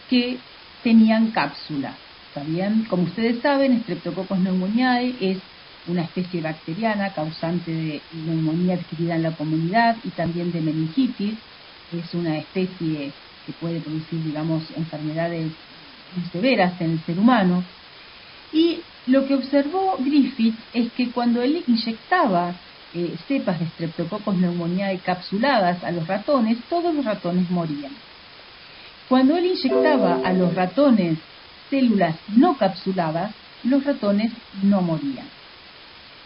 que tenían cápsula. ¿Está bien? Como ustedes saben, Streptococcus pneumoniae es una especie bacteriana causante de neumonía adquirida en la comunidad y también de meningitis. Es una especie que puede producir, digamos, enfermedades muy severas en el ser humano. Y lo que observó Griffith es que cuando él inyectaba cepas de Streptococcus pneumoniae capsuladas a los ratones, todos los ratones morían. Cuando él inyectaba a los ratones células no capsuladas, los ratones no morían.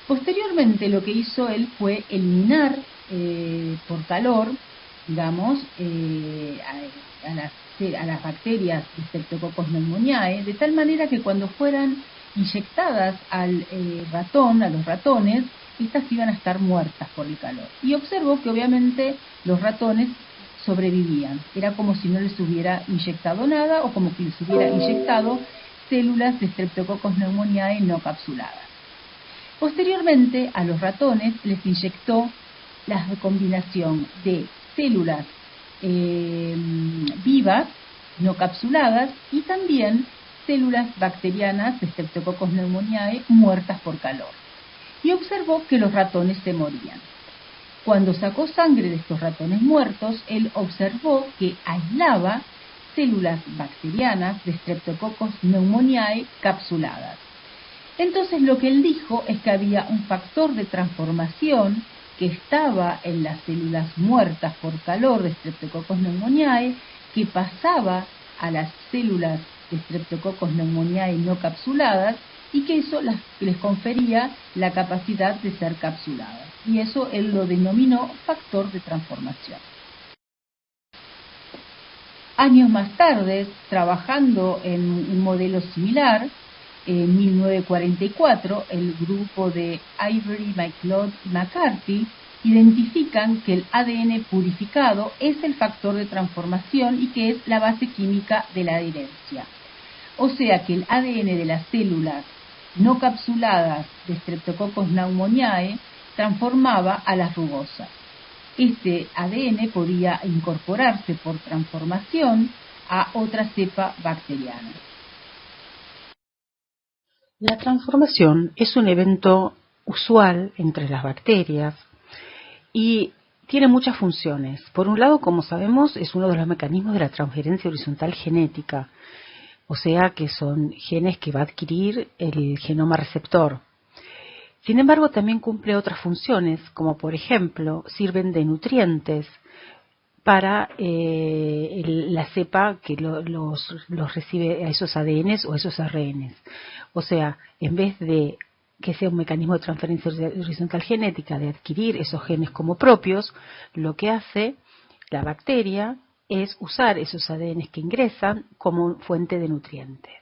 Posteriormente lo que hizo él fue eliminar por calor, digamos, a las bacterias de Streptococcus pneumoniae, de tal manera que cuando fueran inyectadas al ratón, a los ratones, estas iban a estar muertas por el calor. Y observó que obviamente los ratones sobrevivían. Era como si no les hubiera inyectado nada o como si les hubiera inyectado células de Streptococcus pneumoniae no capsuladas. Posteriormente, a los ratones les inyectó la combinación de células vivas, no capsuladas, y también células bacterianas de Streptococcus pneumoniae muertas por calor. Y observó que los ratones se morían. Cuando sacó sangre de estos ratones muertos, él observó que aislaba células bacterianas de Streptococcus pneumoniae capsuladas. Entonces lo que él dijo es que había un factor de transformación que estaba en las células muertas por calor de Streptococcus pneumoniae, que pasaba a las células de Streptococcus pneumoniae no capsuladas y que eso les confería la capacidad de ser capsuladas. Y eso él lo denominó factor de transformación. Años más tarde, trabajando en un modelo similar, en 1944, el grupo de Ivory, McLeod y McCarthy identifican que el ADN purificado es el factor de transformación y que es la base química de la adherencia. O sea que el ADN de las células no capsuladas de Streptococcus pneumoniae transformaba a las rugosas. Este ADN podía incorporarse por transformación a otra cepa bacteriana.
La transformación es un evento usual entre las bacterias y tiene muchas funciones. Por un lado, como sabemos, es uno de los mecanismos de la transferencia horizontal genética, o sea que son genes que va a adquirir el genoma receptor. Sin embargo, también cumple otras funciones, como por ejemplo, sirven de nutrientes para la cepa que los recibe a esos ADNs o a esos RNs. O sea, en vez de que sea un mecanismo de transferencia horizontal genética de adquirir esos genes como propios, lo que hace la bacteria es usar esos ADNs que ingresan como fuente de nutrientes.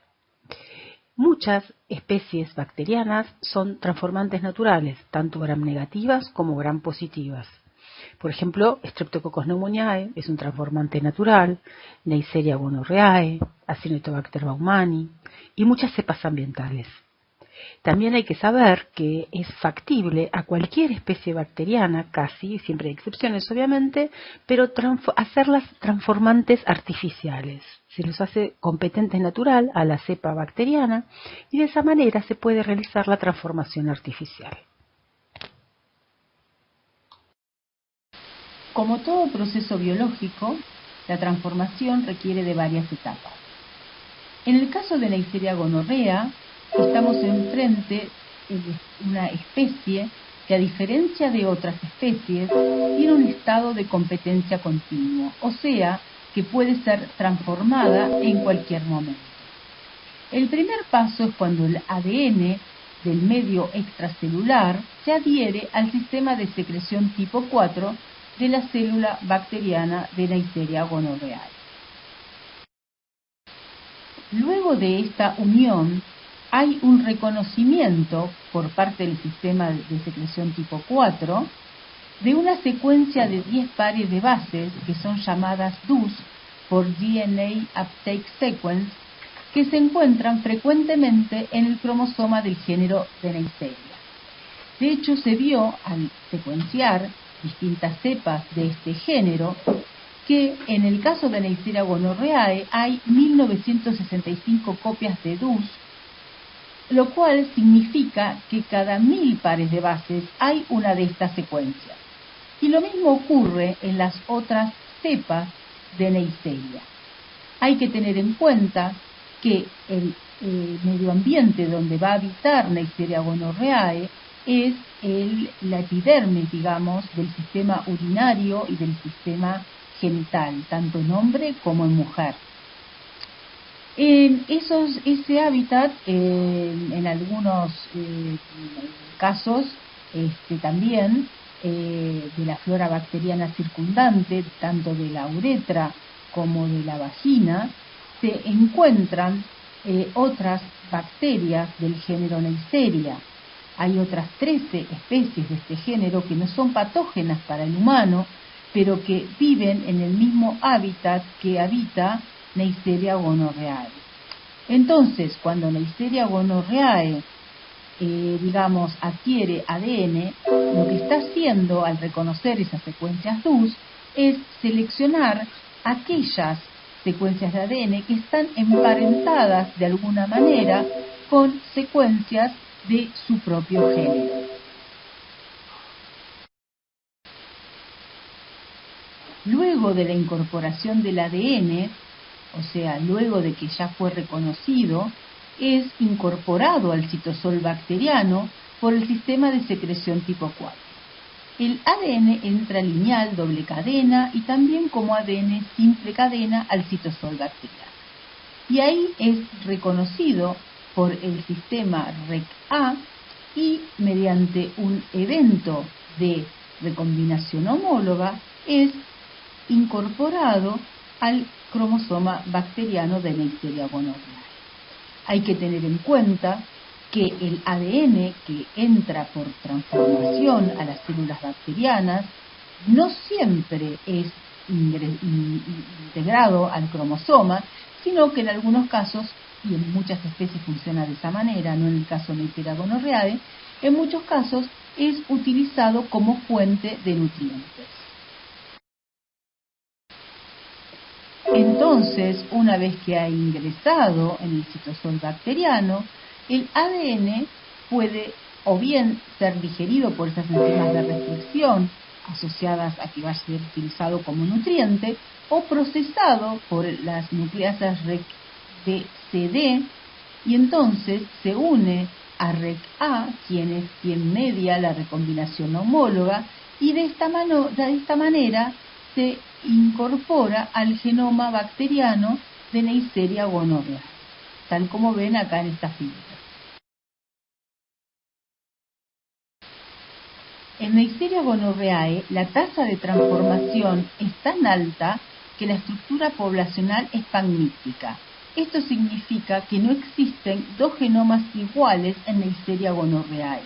Muchas especies bacterianas son transformantes naturales, tanto gram negativas como gram positivas. Por ejemplo, Streptococcus pneumoniae es un transformante natural, Neisseria gonorrhoeae, Acinetobacter baumannii y muchas cepas ambientales. También hay que saber que es factible a cualquier especie bacteriana, casi, siempre hay excepciones obviamente, pero hacerlas transformantes artificiales. Se los hace competente natural a la cepa bacteriana y de esa manera se puede realizar la transformación artificial.
Como todo proceso biológico, la transformación requiere de varias etapas. En el caso de Neisseria gonorrhoeae, estamos enfrente de una especie que, a diferencia de otras especies, tiene un estado de competencia continuo, o sea, que puede ser transformada en cualquier momento. El primer paso es cuando el ADN del medio extracelular se adhiere al sistema de secreción tipo 4 de la célula bacteriana de Neisseria gonorrhoeae. Luego de esta unión, hay un reconocimiento por parte del sistema de secreción tipo 4 de una secuencia de 10 pares de bases que son llamadas DUS por DNA Uptake Sequence, que se encuentran frecuentemente en el cromosoma del género de Neisseria. De hecho, se vio al secuenciar distintas cepas de este género que en el caso de Neisseria gonorrhoeae hay 1965 copias de DUS, lo cual significa que cada 1000 pares de bases hay una de estas secuencias. Y lo mismo ocurre en las otras cepas de Neisseria. Hay que tener en cuenta que el medio ambiente donde va a habitar Neisseria gonorrhoeae es la epidermis, digamos, del sistema urinario y del sistema genital, tanto en hombre como en mujer. Ese hábitat, en algunos casos, también de la flora bacteriana circundante, tanto de la uretra como de la vagina, se encuentran otras bacterias del género Neisseria. Hay otras 13 especies de este género que no son patógenas para el humano, pero que viven en el mismo hábitat que habita Neisseria gonorrhoeae. Entonces, cuando Neisseria gonorrhoeae, adquiere ADN, lo que está haciendo al reconocer esas secuencias DUS es seleccionar aquellas secuencias de ADN que están emparentadas de alguna manera con secuencias de su propio género. Luego de la incorporación del ADN, o sea, luego de que ya fue reconocido, es incorporado al citosol bacteriano por el sistema de secreción tipo 4. el ADN entra lineal, doble cadena y también como ADN simple cadena al citosol bacteriano. Y ahí es reconocido por el sistema REC-A y mediante un evento de recombinación homóloga es incorporado al cromosoma bacteriano de Neisseria gonorrhoeae. Hay que tener en cuenta que el ADN que entra por transformación a las células bacterianas no siempre es integrado al cromosoma, sino que en algunos casos, y en muchas especies funciona de esa manera, no en el caso de Neisseria gonorrhoeae, en muchos casos es utilizado como fuente de nutrientes. Entonces, una vez que ha ingresado en el citosol bacteriano, el ADN puede o bien ser digerido por esas enzimas de restricción asociadas a que va a ser utilizado como nutriente, o procesado por las nucleasas REC-D-CD, y entonces se une a REC-A, quien media la recombinación homóloga, y de esta manera se incorpora al genoma bacteriano de Neisseria gonorrhoeae, tal como ven acá en esta figura. En Neisseria gonorrhoeae, la tasa de transformación es tan alta que la estructura poblacional es magnífica. Esto significa que no existen dos genomas iguales en Neisseria gonorrhoeae,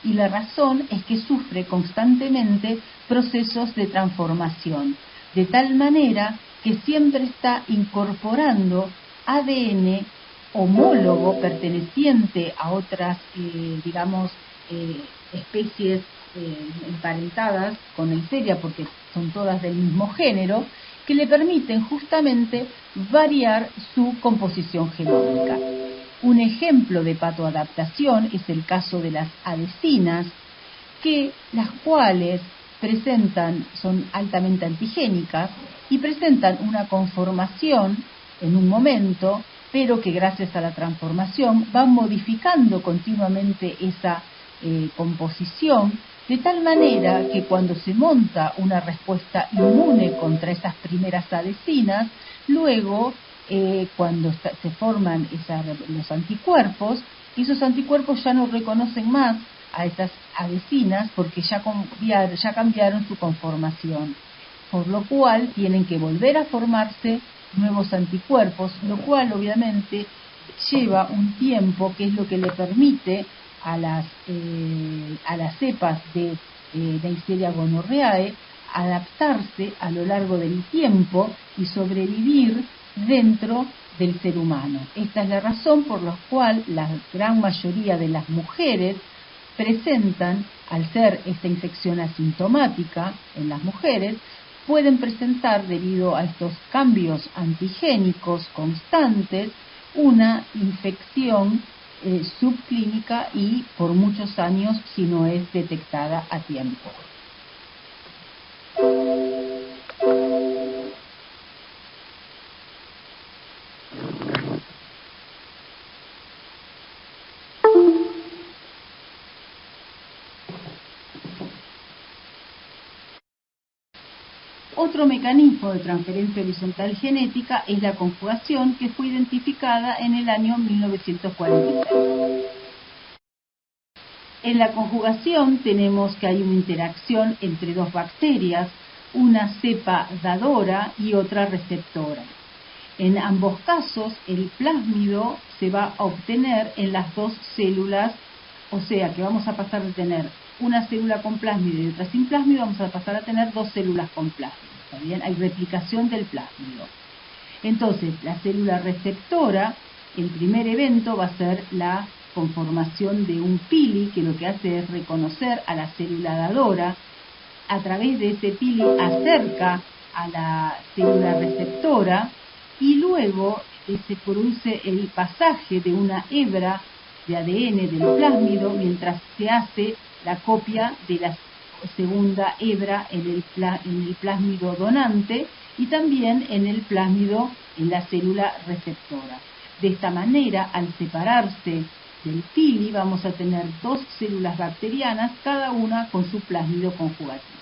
y la razón es que sufre constantemente procesos de transformación, de tal manera que siempre está incorporando ADN homólogo perteneciente a otras, especies emparentadas con Neisseria, porque son todas del mismo género, que le permiten justamente variar su composición genómica. Un ejemplo de patoadaptación es el caso de las adhesinas, las cuales son altamente antigénicas y presentan una conformación en un momento, pero que gracias a la transformación van modificando continuamente esa composición, de tal manera que cuando se monta una respuesta inmune contra esas primeras adhesinas, luego cuando se forman los anticuerpos, esos anticuerpos ya no reconocen más a estas adhesinas porque ya cambiaron su conformación, por lo cual tienen que volver a formarse nuevos anticuerpos, lo cual obviamente lleva un tiempo, que es lo que le permite a las cepas de Neisseria gonorrhoeae adaptarse a lo largo del tiempo y sobrevivir dentro del ser humano. Esta es la razón por la cual la gran mayoría de las mujeres presentan, al ser esta infección asintomática en las mujeres, pueden presentar, debido a estos cambios antigénicos constantes, una infección subclínica y por muchos años si no es detectada a tiempo. Otro mecanismo de transferencia horizontal genética es la conjugación, que fue identificada en el año 1946. En la conjugación tenemos que hay una interacción entre dos bacterias, una cepa dadora y otra receptora. En ambos casos, el plásmido se va a obtener en las dos células, o sea que vamos a pasar de tener una célula con plásmido y otra sin plásmido, vamos a pasar a tener dos células con plásmido. ¿Está bien? Hay replicación del plásmido. Entonces, la célula receptora, el primer evento va a ser la conformación de un pili, que lo que hace es reconocer a la célula dadora. A través de ese pili acerca a la célula receptora y luego se produce el pasaje de una hebra de ADN del plásmido mientras se hace la copia de la segunda hebra en el plásmido donante y también en el plásmido en la célula receptora. De esta manera, al separarse del pili vamos a tener 2 células bacterianas, cada una con su plásmido conjugativo.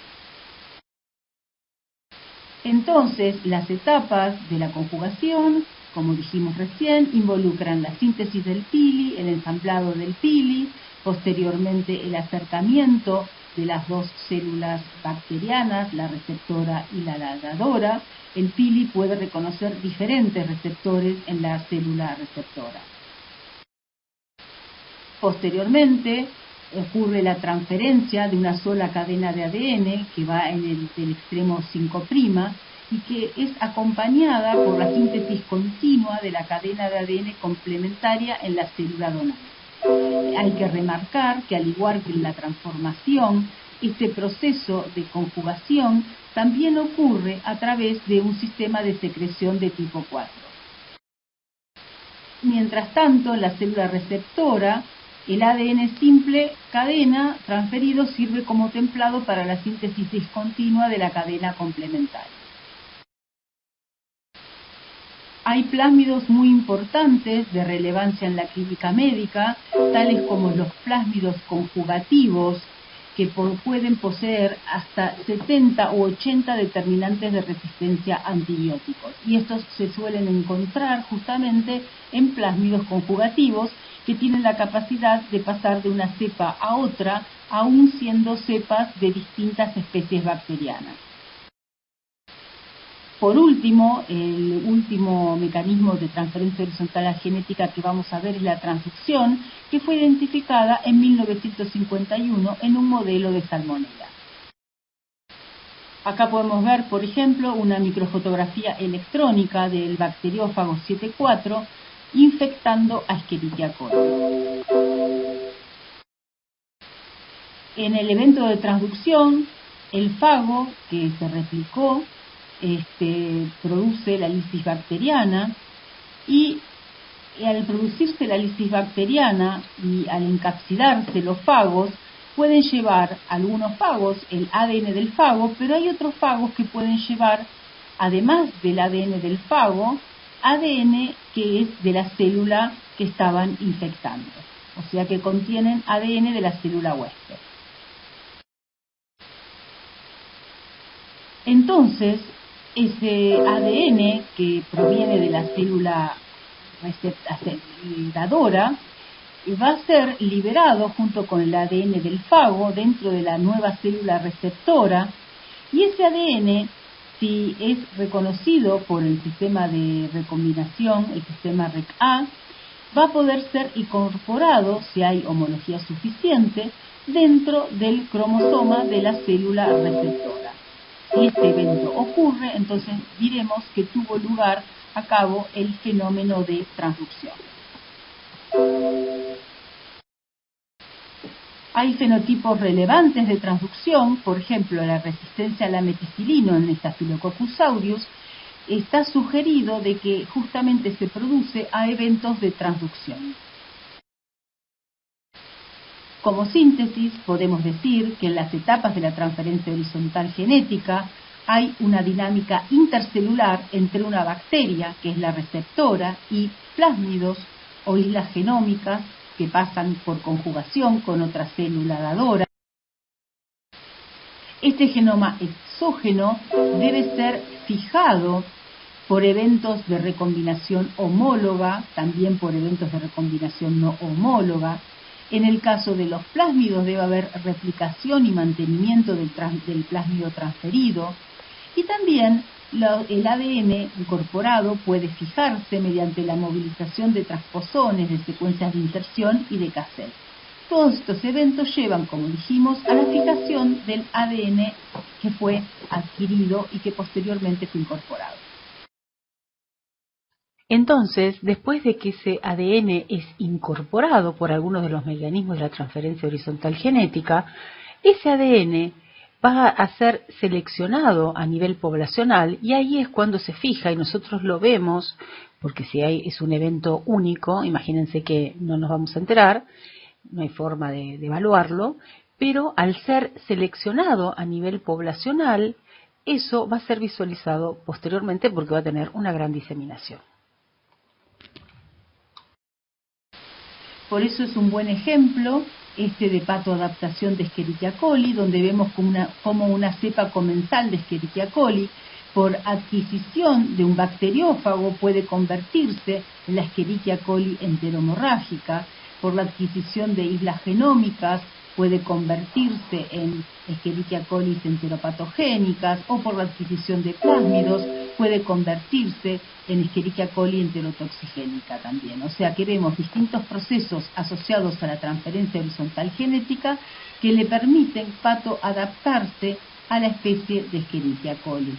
Entonces, las etapas de la conjugación, como dijimos recién, involucran la síntesis del pili, el ensamblado del pili, posteriormente el acercamiento de las 2 células bacterianas, la receptora y la dadora. El pili puede reconocer diferentes receptores en la célula receptora. Posteriormente, ocurre la transferencia de una sola cadena de ADN que va en el extremo 5' y que es acompañada por la síntesis continua de la cadena de ADN complementaria en la célula donante. Hay que remarcar que al igual que en la transformación, este proceso de conjugación también ocurre a través de un sistema de secreción de tipo 4. Mientras tanto, en la célula receptora, el ADN simple cadena transferido sirve como templado para la síntesis discontinua de la cadena complementaria. Hay plásmidos muy importantes de relevancia en la clínica médica, tales como los plásmidos conjugativos, que pueden poseer hasta 70 u 80 determinantes de resistencia a antibióticos. Y estos se suelen encontrar justamente en plásmidos conjugativos, que tienen la capacidad de pasar de una cepa a otra, aun siendo cepas de distintas especies bacterianas. Por último, el último mecanismo de transferencia horizontal genética que vamos a ver es la transducción, que fue identificada en 1951 en un modelo de salmonela. Acá podemos ver, por ejemplo, una microfotografía electrónica del bacteriófago 7,4 infectando a Escherichia coli. En el evento de transducción, el fago que se replicó produce la lisis bacteriana, y al producirse la lisis bacteriana y al encapsilarse los fagos, pueden llevar algunos fagos el ADN del fago, pero hay otros fagos que pueden llevar, además del ADN del fago, ADN que es de la célula que estaban infectando, o sea que contienen ADN de la célula huésped. Entonces, ese ADN que proviene de la célula dadora va a ser liberado junto con el ADN del fago dentro de la nueva célula receptora, y ese ADN, si es reconocido por el sistema de recombinación, el sistema REC-A, va a poder ser incorporado, si hay homología suficiente, dentro del cromosoma de la célula receptora. Si este evento ocurre, entonces diremos que tuvo lugar a cabo el fenómeno de transducción. Hay fenotipos relevantes de transducción, por ejemplo, la resistencia a la meticilina en Staphylococcus aureus. Está sugerido de que justamente se produce a eventos de transducción. Como síntesis, podemos decir que en las etapas de la transferencia horizontal genética hay una dinámica intercelular entre una bacteria, que es la receptora, y plásmidos o islas genómicas que pasan por conjugación con otra célula dadora. Este genoma exógeno debe ser fijado por eventos de recombinación homóloga, también por eventos de recombinación no homóloga. En el caso de los plásmidos debe haber replicación y mantenimiento del plásmido transferido, y también el ADN incorporado puede fijarse mediante la movilización de transposones, de secuencias de inserción y de cassette. Todos estos eventos llevan, como dijimos, a la fijación del ADN que fue adquirido y que posteriormente fue incorporado.
Entonces, después de que ese ADN es incorporado por algunos de los mecanismos de la transferencia horizontal genética, ese ADN va a ser seleccionado a nivel poblacional, y ahí es cuando se fija, y nosotros lo vemos, porque si es un evento único, imagínense que no nos vamos a enterar, no hay forma de evaluarlo, pero al ser seleccionado a nivel poblacional, eso va a ser visualizado posteriormente porque va a tener una gran diseminación.
por eso es un buen ejemplo de patoadaptación de Escherichia coli, donde vemos como una cepa comensal de Escherichia coli, por adquisición de un bacteriófago, puede convertirse en la Escherichia coli enteromorrágica, por la adquisición de islas genómicas, puede convertirse en Escherichia coli enteropatogénicas, o por la adquisición de plásmidos, puede convertirse en Escherichia coli enterotoxigénica también. O sea que vemos distintos procesos asociados a la transferencia horizontal genética que le permiten patoadaptarse a la especie de Escherichia coli.